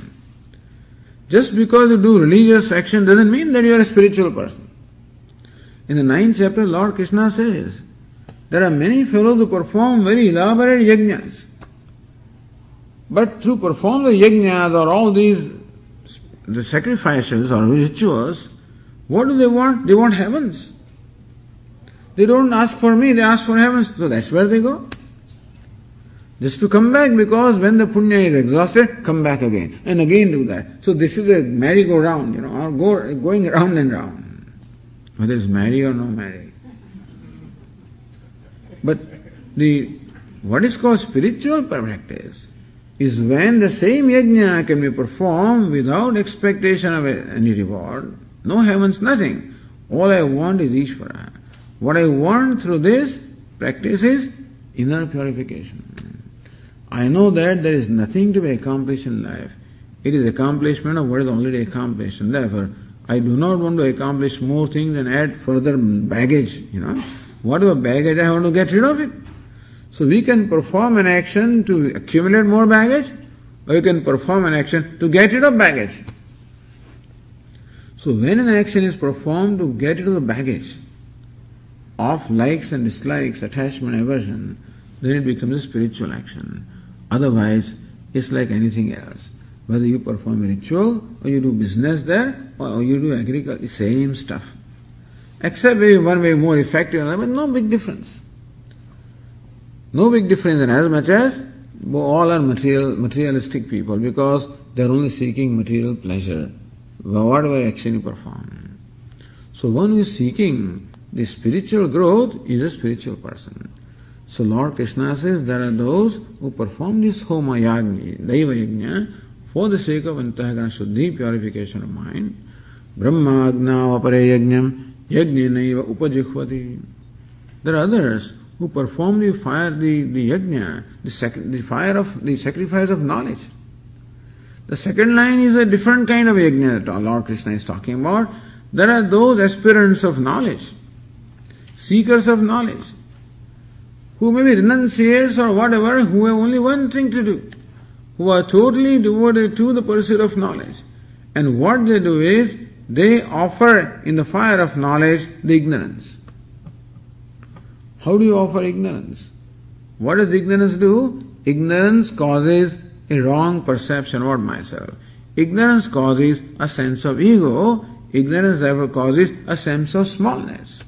Just because you do religious action doesn't mean that you are a spiritual person. In the 9th chapter, Lord Krishna says, there are many fellows who perform very elaborate yajnas. But through perform the yajnas or all these the sacrifices or rituals, what do they want? They want heavens. They don't ask for me, they ask for heavens. So that's where they go. Just to come back, because when the punya is exhausted, come back again and again do that. So this is a merry-go-round, or going round and round, whether it's marry or no marry. But what is called spiritual practice is when the same yajna can be performed without expectation of any reward, no heavens, nothing. All I want is Ishvara. What I want through this practice is inner purification. I know that there is nothing to be accomplished in life. It is accomplishment of what is already accomplished, and therefore I do not want to accomplish more things and add further baggage. Whatever baggage I want to get rid of it. So we can perform an action to accumulate more baggage, or you can perform an action to get rid of baggage. So when an action is performed to get rid of the baggage of likes and dislikes, attachment, aversion, then it becomes a spiritual action. Otherwise, it's like anything else. Whether you perform a ritual, or you do business there, or you do agriculture, same stuff. Except maybe one way more effective, but no big difference. No big difference in as much as all are materialistic people, because they are only seeking material pleasure, whatever action you perform. So one who is seeking the spiritual growth is a spiritual person. So Lord Krishna says there are those who perform this homa yagni, daiva yajna, for the sake of antahkarana shuddhi, purification of mind. Brahma agna apare yajnam yajnenaiva upajihvati. There are others who perform the fire, the yajna, the fire of the sacrifice of knowledge. The second line is a different kind of yajna that Lord Krishna is talking about. There are those aspirants of knowledge, seekers of knowledge, who may be renunciates or whatever, who have only one thing to do, who are totally devoted to the pursuit of knowledge. And what they do is, they offer in the fire of knowledge the ignorance. How do you offer ignorance? What does ignorance do? Ignorance causes a wrong perception about myself. Ignorance causes a sense of ego. Ignorance therefore causes a sense of smallness.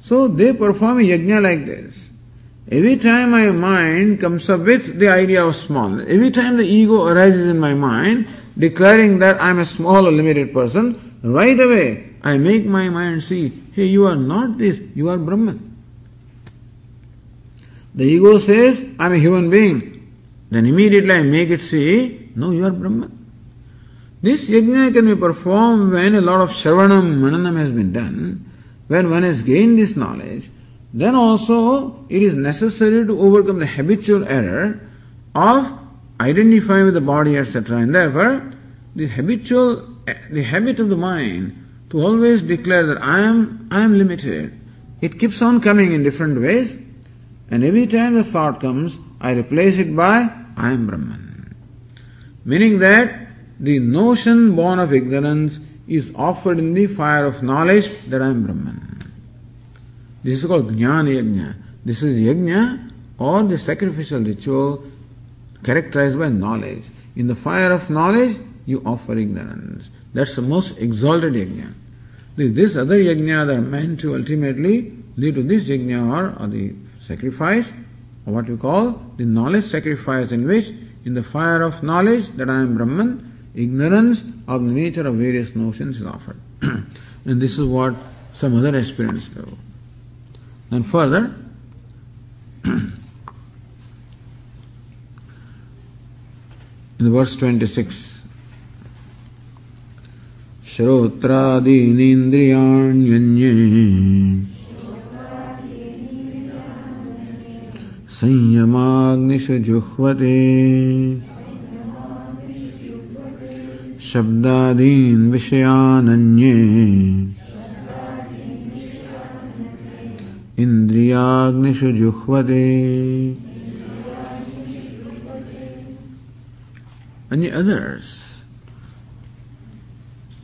So they perform a yajna like this. Every time my mind comes up with the idea of smallness, every time the ego arises in my mind, declaring that I am a small or limited person, right away I make my mind see, hey, you are not this, you are Brahman. The ego says, I am a human being. Then immediately I make it see, no, you are Brahman. This yajna can be performed when a lot of shravanam, mananam has been done, when one has gained this knowledge. Then also it is necessary to overcome the habitual error of identifying with the body, etc. And therefore the habit of the mind to always declare that I am limited. It keeps on coming in different ways, and every time the thought comes, I replace it by I am Brahman. Meaning that the notion born of ignorance is offered in the fire of knowledge that I am Brahman. This is called Jnana Yajna. This is Yajna or the sacrificial ritual characterized by knowledge. In the fire of knowledge, you offer ignorance. That's the most exalted Yajna. This other Yajna that are meant to ultimately lead to this Yajna or the sacrifice, or what we call the knowledge sacrifice, in which in the fire of knowledge that I am Brahman, ignorance of the nature of various notions is offered. And this is what some other aspirants do. And further, in verse 26, Shrotradirindriyanyanye Sanyamagnishu juhvate Shabdadin vishayananye Indriyagnishu juhvate. And the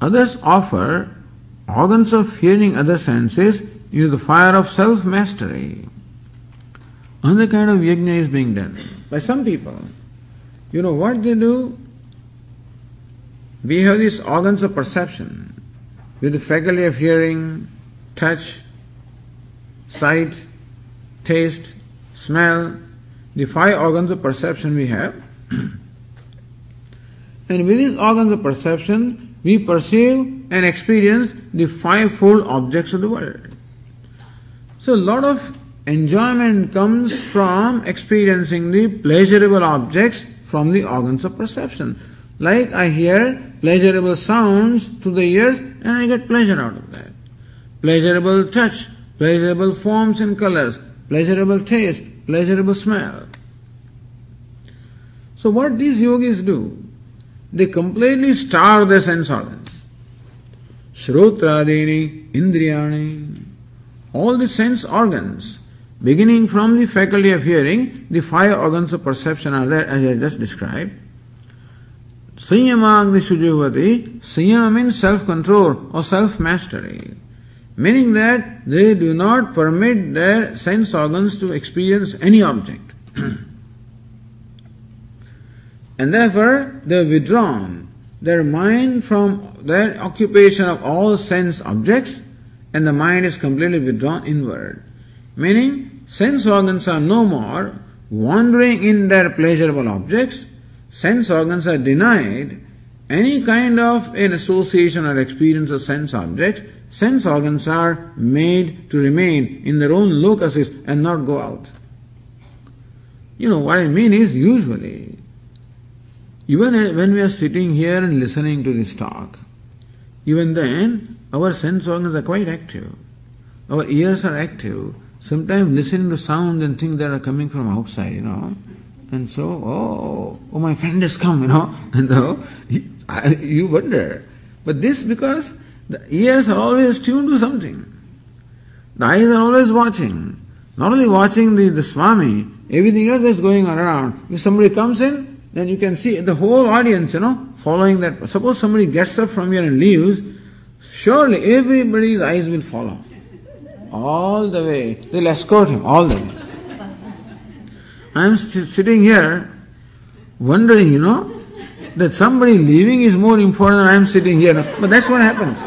others offer organs of hearing other senses into the fire of self-mastery. Another kind of yajna is being done by some people. You know what they do? We have these organs of perception with the faculty of hearing, touch, sight, taste, smell, the 5 organs of perception we have. And with these organs of perception, we perceive and experience the 5-fold objects of the world. So a lot of enjoyment comes from experiencing the pleasurable objects from the organs of perception. Like I hear pleasurable sounds through the ears and I get pleasure out of that. Pleasurable touch, pleasurable forms and colors, pleasurable taste, pleasurable smell. So what these yogis do? They completely starve their sense organs. Shrotradini, Indriyani, all the sense organs, beginning from the faculty of hearing, the 5 organs of perception are there as I just described. Sanyamagnishu juhvati, sanyam means self-control or self-mastery, meaning that they do not permit their sense organs to experience any object. And therefore, they have withdrawn their mind from their occupation of all sense objects, and the mind is completely withdrawn inward. Meaning, sense organs are no more wandering in their pleasurable objects. Sense organs are denied any kind of an association or experience of sense objects. Sense organs are made to remain in their own locuses and not go out. You know what I mean is, usually, even when we are sitting here and listening to this talk, even then, our sense organs are quite active. Our ears are active. Sometimes listening to sound and things that are coming from outside, And so, oh, my friend has come, And you wonder. But this because the ears are always tuned to something. The eyes are always watching. Not only watching the Swami, everything else that's going around. If somebody comes in, then you can see the whole audience, following that. Suppose somebody gets up from here and leaves, surely everybody's eyes will follow. All the way. They'll escort him all the way. I'm sitting here wondering, that somebody leaving is more important than I'm sitting here. But that's what happens.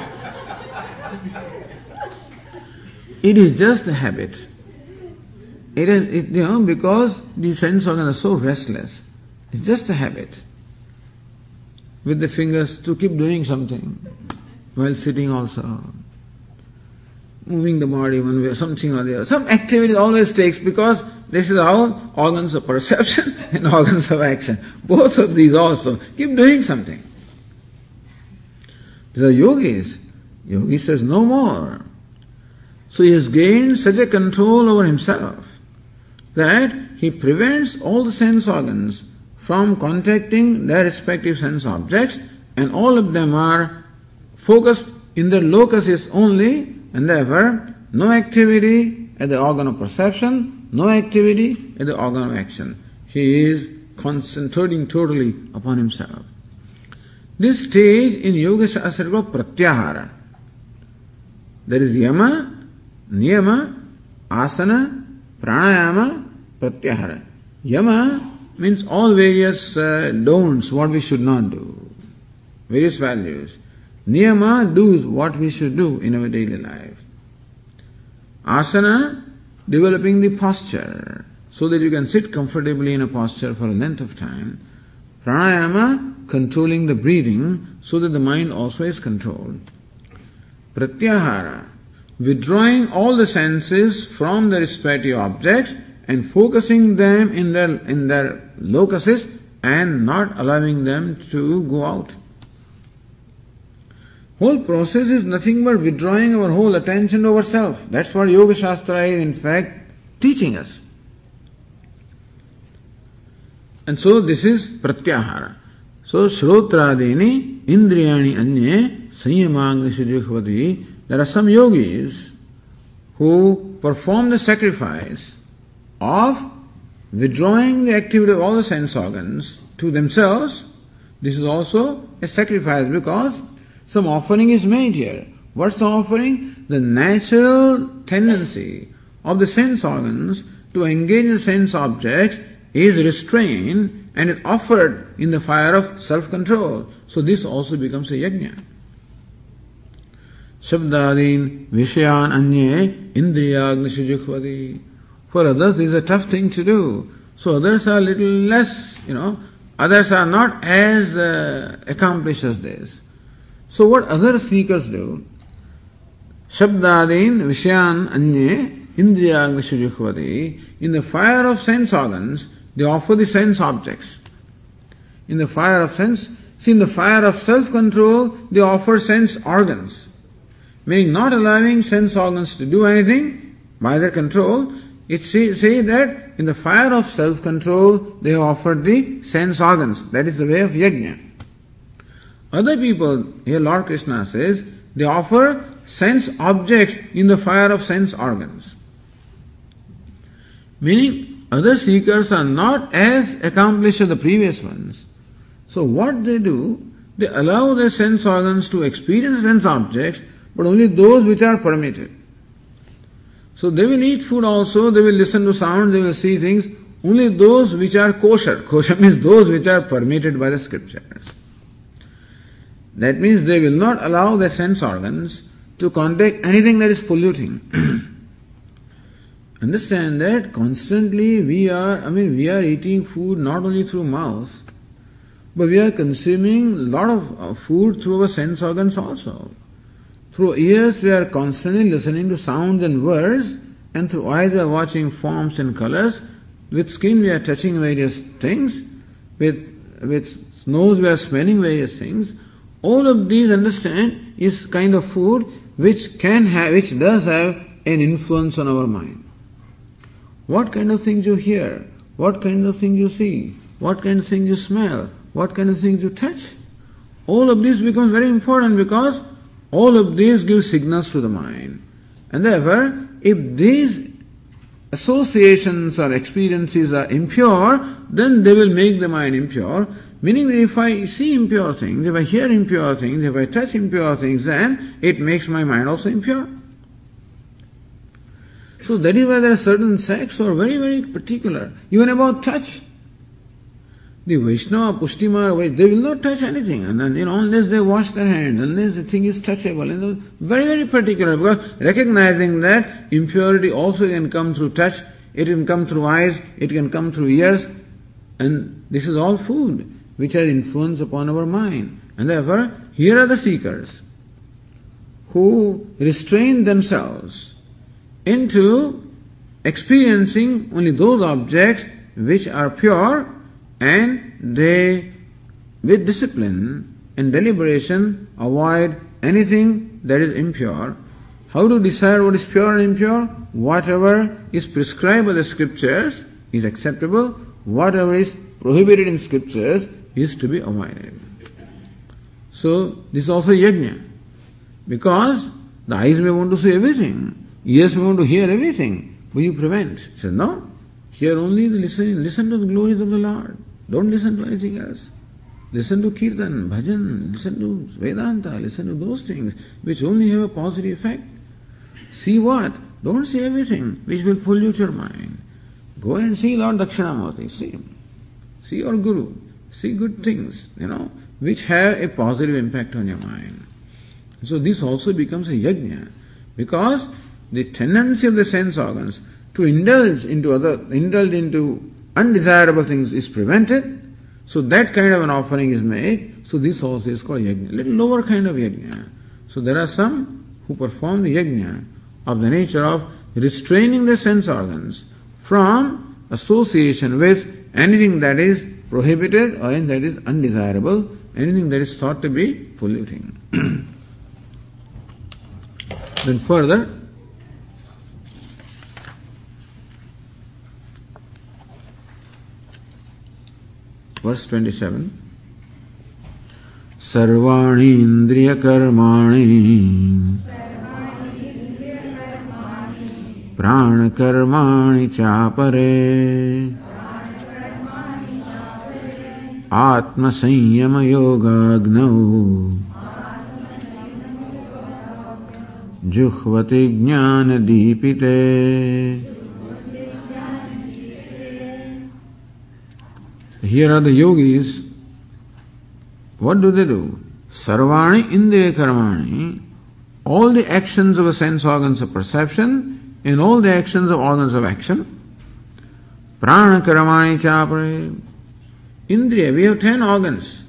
It is just a habit. It is, because the sense organs are so restless. It's just a habit. With the fingers to keep doing something while sitting also. Moving the body one way, something or the other. Some activity always takes, because this is how organs of perception and organs of action. Both of these also keep doing something. The yogis. Yogi says no more. So he has gained such a control over himself that he prevents all the sense organs from contacting their respective sense objects, and all of them are focused in the locuses only, and therefore no activity at the organ of perception, no activity at the organ of action. He is concentrating totally upon himself. This stage in Yoga Shastra is called Pratyahara. There is Yama, Niyama, Asana, Pranayama, Pratyahara. Yama means all various don'ts, what we should not do, various values. Niyama do's, what we should do in our daily life. Asana, developing the posture, so that you can sit comfortably in a posture for a length of time. Pranayama, controlling the breathing, so that the mind also is controlled. Pratyahara, withdrawing all the senses from the respective objects and focusing them in their locuses and not allowing them to go out. Whole process is nothing but withdrawing our whole attention to ourselves. That's what Yoga Shastra is in fact teaching us. And so this is Pratyahara. So Shrotradini Indriyani Anye Sanyamagnishujukhvati. There are some yogis who perform the sacrifice of withdrawing the activity of all the sense organs to themselves. This is also a sacrifice because some offering is made here. What's the offering? The natural tendency of the sense organs to engage in sense objects is restrained and is offered in the fire of self-control. So this also becomes a yajna. Shabdadin Vishayan Anye Indriyagnishujukhvati. For others this is a tough thing to do. So others are a little less, others are not as accomplished as this. So what other seekers do? Shabdadin Vishayan Anye Indriyagnishujukhvati. In the fire of sense organs, they offer the sense objects. In the fire of sense, in the fire of self-control, they offer sense organs. Meaning not allowing sense organs to do anything by their control. It say that in the fire of self-control, they offer the sense organs. That is the way of yajna. Other people, here Lord Krishna says, they offer sense objects in the fire of sense organs. Meaning, other seekers are not as accomplished as the previous ones. So what they do, they allow their sense organs to experience sense objects, but only those which are permitted. So they will eat food also, they will listen to sound, they will see things, only those which are kosher. Kosher means those which are permitted by the scriptures. That means they will not allow their sense organs to contact anything that is polluting. Understand that constantly we are eating food not only through mouth, but we are consuming a lot of food through our sense organs also. Through ears we are constantly listening to sounds and words, and through eyes we are watching forms and colors. With skin we are touching various things. With nose we are smelling various things. All of these, understand, is kind of food which does have an influence on our mind. What kind of things you hear? What kind of things you see? What kind of things you smell? What kind of things you touch? All of this becomes very important because all of these give signals to the mind. And therefore, if these associations or experiences are impure, then they will make the mind impure. Meaning that if I see impure things, if I hear impure things, if I touch impure things, then it makes my mind also impure. So that is why there are certain sects who are very, very particular, even about touch. The Vaishnava, Pushtimara, they will not touch anything, and then, unless they wash their hands, unless the thing is touchable, very, very particular, because recognizing that impurity also can come through touch, it can come through eyes, it can come through ears, and this is all food which has influence upon our mind. And therefore, here are the seekers who restrain themselves into experiencing only those objects which are pure, and they, with discipline and deliberation, avoid anything that is impure. How to decide what is pure and impure? Whatever is prescribed by the scriptures is acceptable, whatever is prohibited in scriptures is to be avoided. So, this is also yajna. Because the eyes may want to see everything, ears may want to hear everything, but you prevent. He says, no, hear only the listening, listen to the glories of the Lord. Don't listen to anything else. Listen to Kirtan, Bhajan, listen to Vedanta, listen to those things which only have a positive effect. See what? Don't see everything which will pollute your mind. Go and see Lord Dakshinamurti, see him. See your Guru, see good things, which have a positive impact on your mind. So this also becomes a yajna, because the tendency of the sense organs to indulge into undesirable things is prevented. So that kind of an offering is made. So this also is called yajna, little lower kind of yajna. So there are some who perform the yajna of the nature of restraining the sense organs from association with anything that is prohibited or anything that is undesirable, anything that is thought to be polluting. Then further, verse 27, Sarvani indriya karmani prana karmani chapare atma sanyama yogagnau juhvati jnana dipite. Here are the yogis. What do they do? Sarvani indriya karmani, all the actions of the sense organs of perception and all the actions of organs of action. Prana karmani chapare. Indriya, we have 10 organs.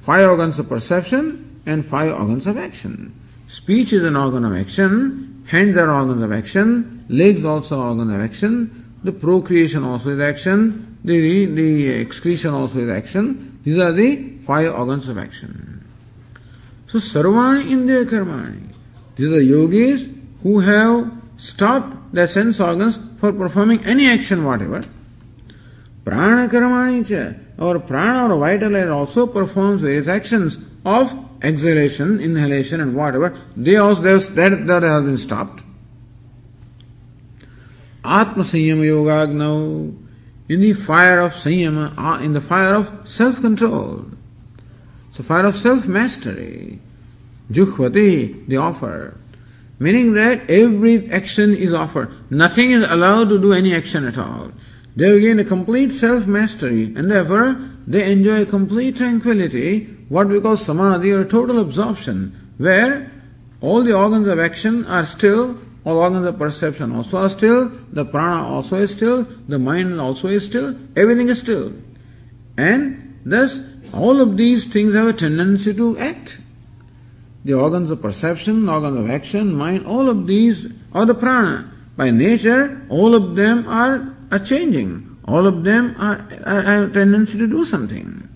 5 organs of perception and 5 organs of action. Speech is an organ of action, hands are organs of action, legs also are organs of action, the procreation also is action, the excretion also is action. These are the 5 organs of action. So Sarvani Indriya Karmani. These are yogis who have stopped their sense organs for performing any action whatever. Prana Karmani cha. Our prana or vital air also performs various actions of exhalation, inhalation and whatever. They also that have been stopped. Atma Sanyama Yogagnau, in the fire of Sanyama, in the fire of self-control. So fire of self-mastery. Juhvati, the offer. Meaning that every action is offered. Nothing is allowed to do any action at all. They have gained a complete self-mastery and therefore they enjoy complete tranquility, what we call samadhi or total absorption, where all the organs of action are still, all organs of perception also are still, the prana also is still, the mind also is still, everything is still. And thus all of these things have a tendency to act. The organs of perception, organs of action, mind, all of these are the prana. By nature, all of them are changing. All of them have a tendency to do something.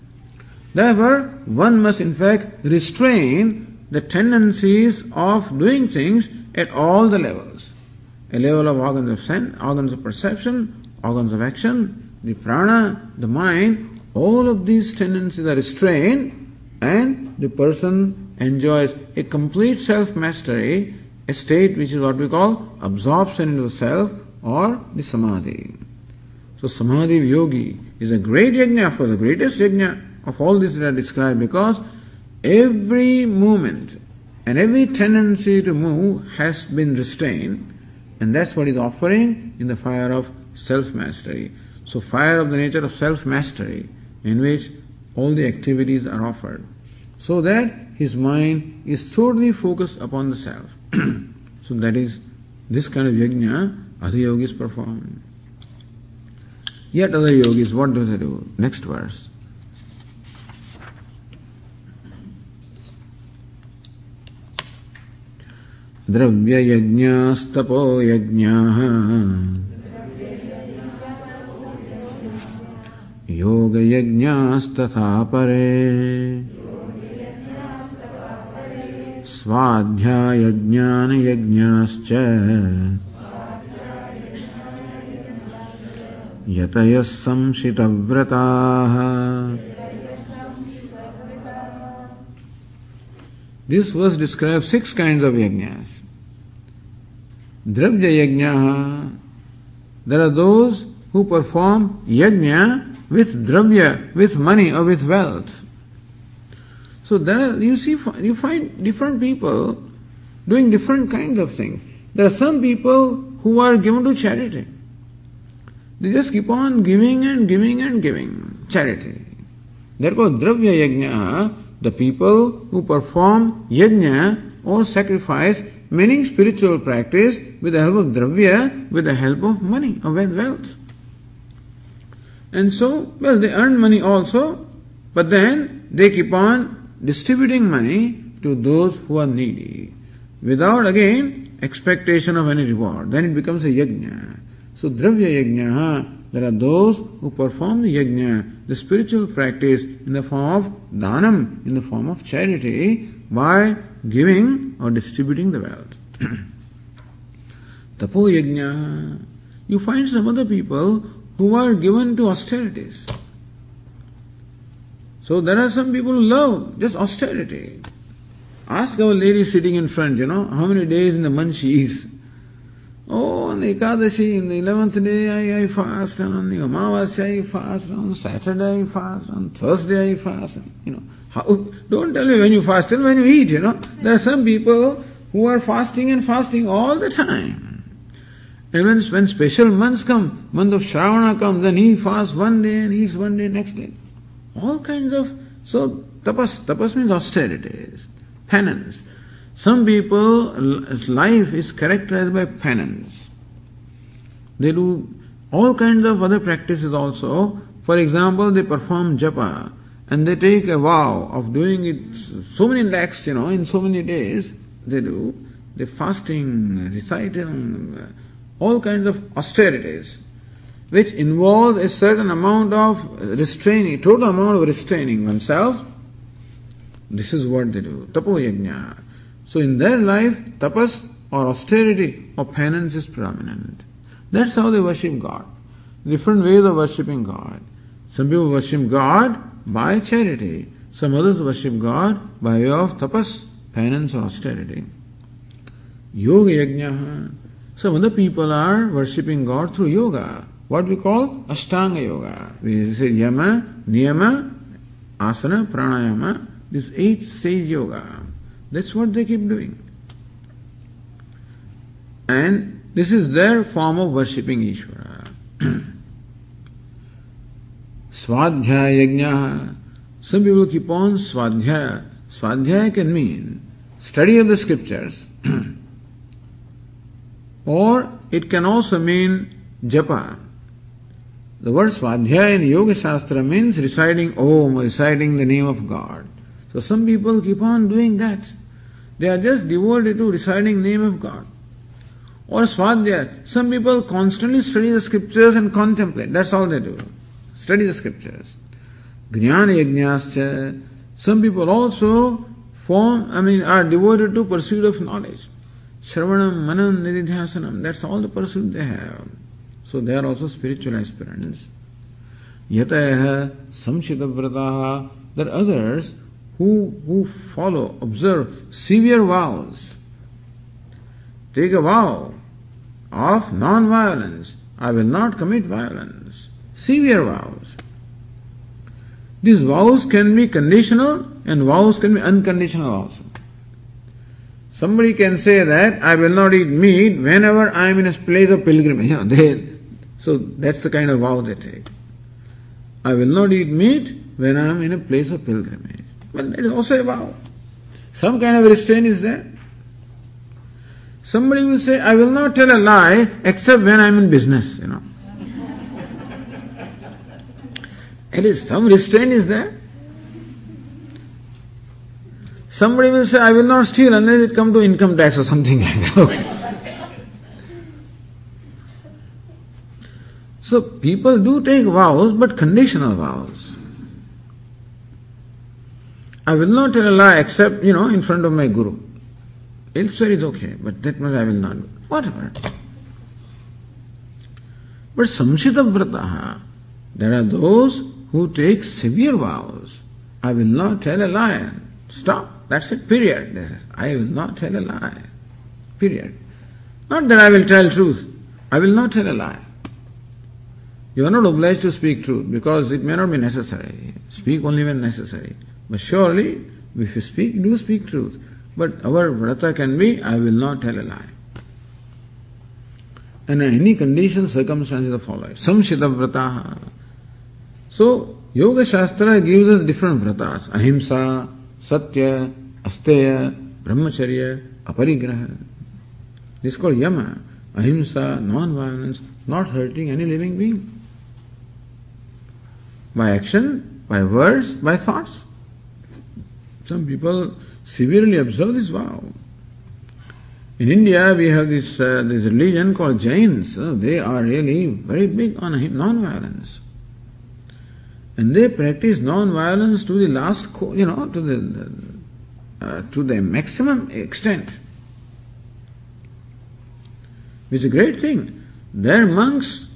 Therefore, one must in fact restrain the tendencies of doing things at all the levels. A level of organs of sense, organs of perception, organs of action, the prana, the mind, all of these tendencies are restrained and the person enjoys a complete self-mastery, a state which is what we call absorption into the self or the samadhi. So samadhi yogi is a great yajna, of course, the greatest yajna of all this that I described, because every movement and every tendency to move has been restrained, and that's what he's offering in the fire of self-mastery. So fire of the nature of self-mastery, in which all the activities are offered, so that his mind is totally focused upon the self. So that is this kind of yajna other yogis perform. Yet other yogis, what do they do? Next verse. Dravya yajñās tapo yajñāः yoga yajñās tatha pare svādhyāya jñāna yajñāscha yatayas samshitavrataः. This verse describes 6 kinds of yajnas. Dravya yajnaha. There are those who perform yajna with dravya, with money or with wealth. So there you find different people doing different kinds of things. There are some people who are given to charity. They just keep on giving and giving and giving charity. Therefore, dravya yajna, the people who perform yajna or sacrifice, meaning spiritual practice with the help of dravya, with the help of money or wealth. And so, they earn money also, but then they keep on distributing money to those who are needy, without again expectation of any reward. Then it becomes a yajna. So dravya yajna, there are those who perform the yajna, the spiritual practice in the form of dhanam, in the form of charity, by giving or distributing the wealth. Tapo yajna, you find some other people who are given to austerities. So there are some people who love just austerity. Ask our lady sitting in front, how many days in the month she eats. Oh, on the Ekadashi, in the 11th day I fast, and on the Amavasya I fast, and on Saturday I fast, on Thursday I fast. Don't tell me when you fast, tell me when you eat, There are some people who are fasting and fasting all the time. And when special months come, month of Shravana comes, then he fasts one day and eats one day next day. All kinds of, so tapas means austerities, penance. Some people's life is characterized by penance. They do all kinds of other practices also. For example, they perform japa and they take a vow of doing it so many lakhs, in so many days. They do. They're fasting, reciting, all kinds of austerities, which involve a certain amount of restraining, total amount of restraining oneself. This is what they do. Tapo yajna. So in their life, tapas or austerity or penance is predominant. That's how they worship God. Different ways of worshipping God. Some people worship God by charity. Some others worship God by way of tapas, penance or austerity. Yoga yajna. Some other people are worshipping God through yoga. What we call Ashtanga yoga. We say yama, niyama, asana, pranayama. This 8-stage yoga. That's what they keep doing. And this is their form of worshipping Ishvara. Swadhyaya yajna. Some people keep on swadhyaya. Swadhyaya can mean study of the scriptures. Or it can also mean japa. The word swadhyaya in Yoga Shastra means reciting Om, reciting the name of God. So some people keep on doing that. They are just devoted to reciting the name of God. Or swadhyaya. Some people constantly study the scriptures and contemplate. That's all they do. Study the scriptures. Jnana yajnascha. Some people also are devoted to pursuit of knowledge. Shravanam, manam, nididhyasanam. That's all the pursuit they have. So they are also spiritual aspirants. Yatayaha samshitavrataha. There are others who follow, observe severe vows. Take a vow of non-violence. I will not commit violence. Severe vows. These vows can be conditional and vows can be unconditional also. Somebody can say that I will not eat meat whenever I am in a place of pilgrimage. So that's the kind of vow they take. I will not eat meat when I am in a place of pilgrimage. Well, that is also a vow. Some kind of restraint is there. Somebody will say, I will not tell a lie except when I am in business, At least some restraint is there. Somebody will say, I will not steal unless it comes to income tax or something like that. Okay. So people do take vows, but conditional vows. I will not tell a lie except, in front of my guru. Elsewhere is okay, but that much I will not do. Whatever. But samshita vrataha, there are those who take severe vows. I will not tell a lie. Stop. That's it, period. They say, I will not tell a lie. Period. Not that I will tell truth. I will not tell a lie. You are not obliged to speak truth because it may not be necessary. Speak only when necessary. But surely, if you speak, do speak truth. But our vrata can be, I will not tell a lie. And in any condition, circumstances are followed. Samshita vrataha. So, Yoga Shastra gives us different vratas. Ahimsa, Satya, Asteya, Brahmacharya, Aparigraha. This is called Yama. Ahimsa, non-violence, not hurting any living being. By action, by words, by thoughts. Some people severely observe this vow. In India, we have this religion called Jains. They are really very big on non-violence. And they practice non-violence to the last, to the maximum extent. Which is a great thing. Their monks,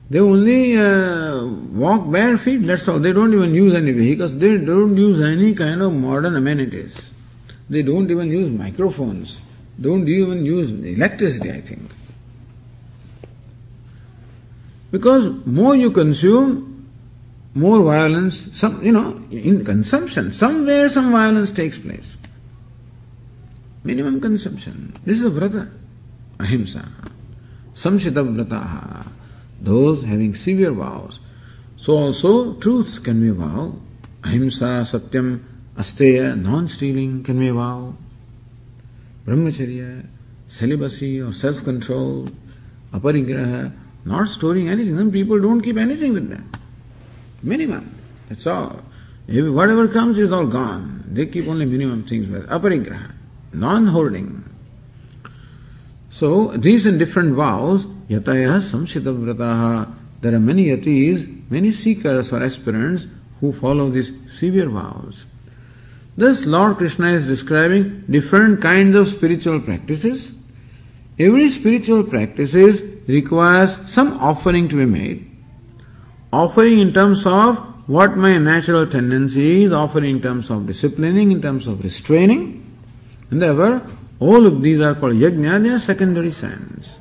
they only walk bare feet, that's all. They don't even use any vehicles. They don't use any kind of modern amenities. They don't even use microphones. Don't even use electricity, I think. Because more you consume, more violence, in consumption, somewhere some violence takes place. Minimum consumption. This is a vrata. Ahimsa. Samshita vrataha. Those having severe vows. So also truths can be a vow. Ahimsa, Satyam, Asteya, non-stealing can be a vow. Brahmacharya, celibacy or self-control, aparigraha, not storing anything. Some people don't keep anything with them. Minimum. That's all. Whatever comes is all gone. They keep only minimum things with aparigraha, non-hoarding. So, these and different vows, yataya samshita vrataha. There are many yatis, many seekers or aspirants who follow these severe vows. Thus, Lord Krishna is describing different kinds of spiritual practices. Every spiritual practice requires some offering to be made. Offering in terms of what my natural tendency is, offering in terms of disciplining, in terms of restraining. And therefore, all of these are called yajna, they are secondary sense.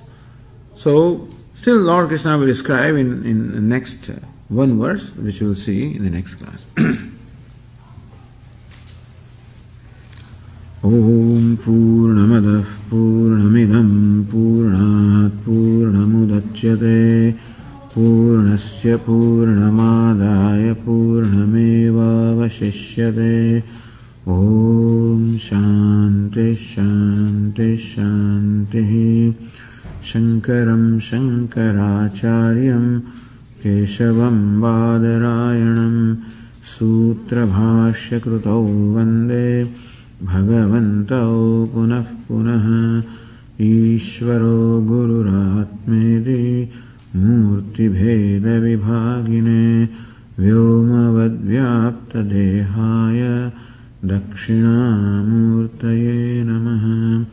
So, still Lord Krishna will describe in the next one verse, which we will see in the next class. Om Purnamadah Purnamidam Purnat Purnamudachyate Purnasya Purnamadaya Purnameva Vashishyate. Om Shanti Shanti Shanti. Shankaram Shankaracharyam Keshavam Badarayanam Sutra Bhashya Krutau Vande Bhagavantau Punah Punah Ishvaro Gururatmedi Murti Bheda Vibhagine Vyomavad Vyapta Dehaya Dakshinamurtaye Namaha.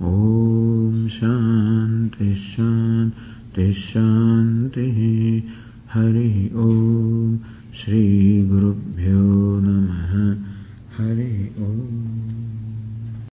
Om Shanti Shanti Shanti. Hari Om. Shri Gurubhyo Namaha. Hari Om.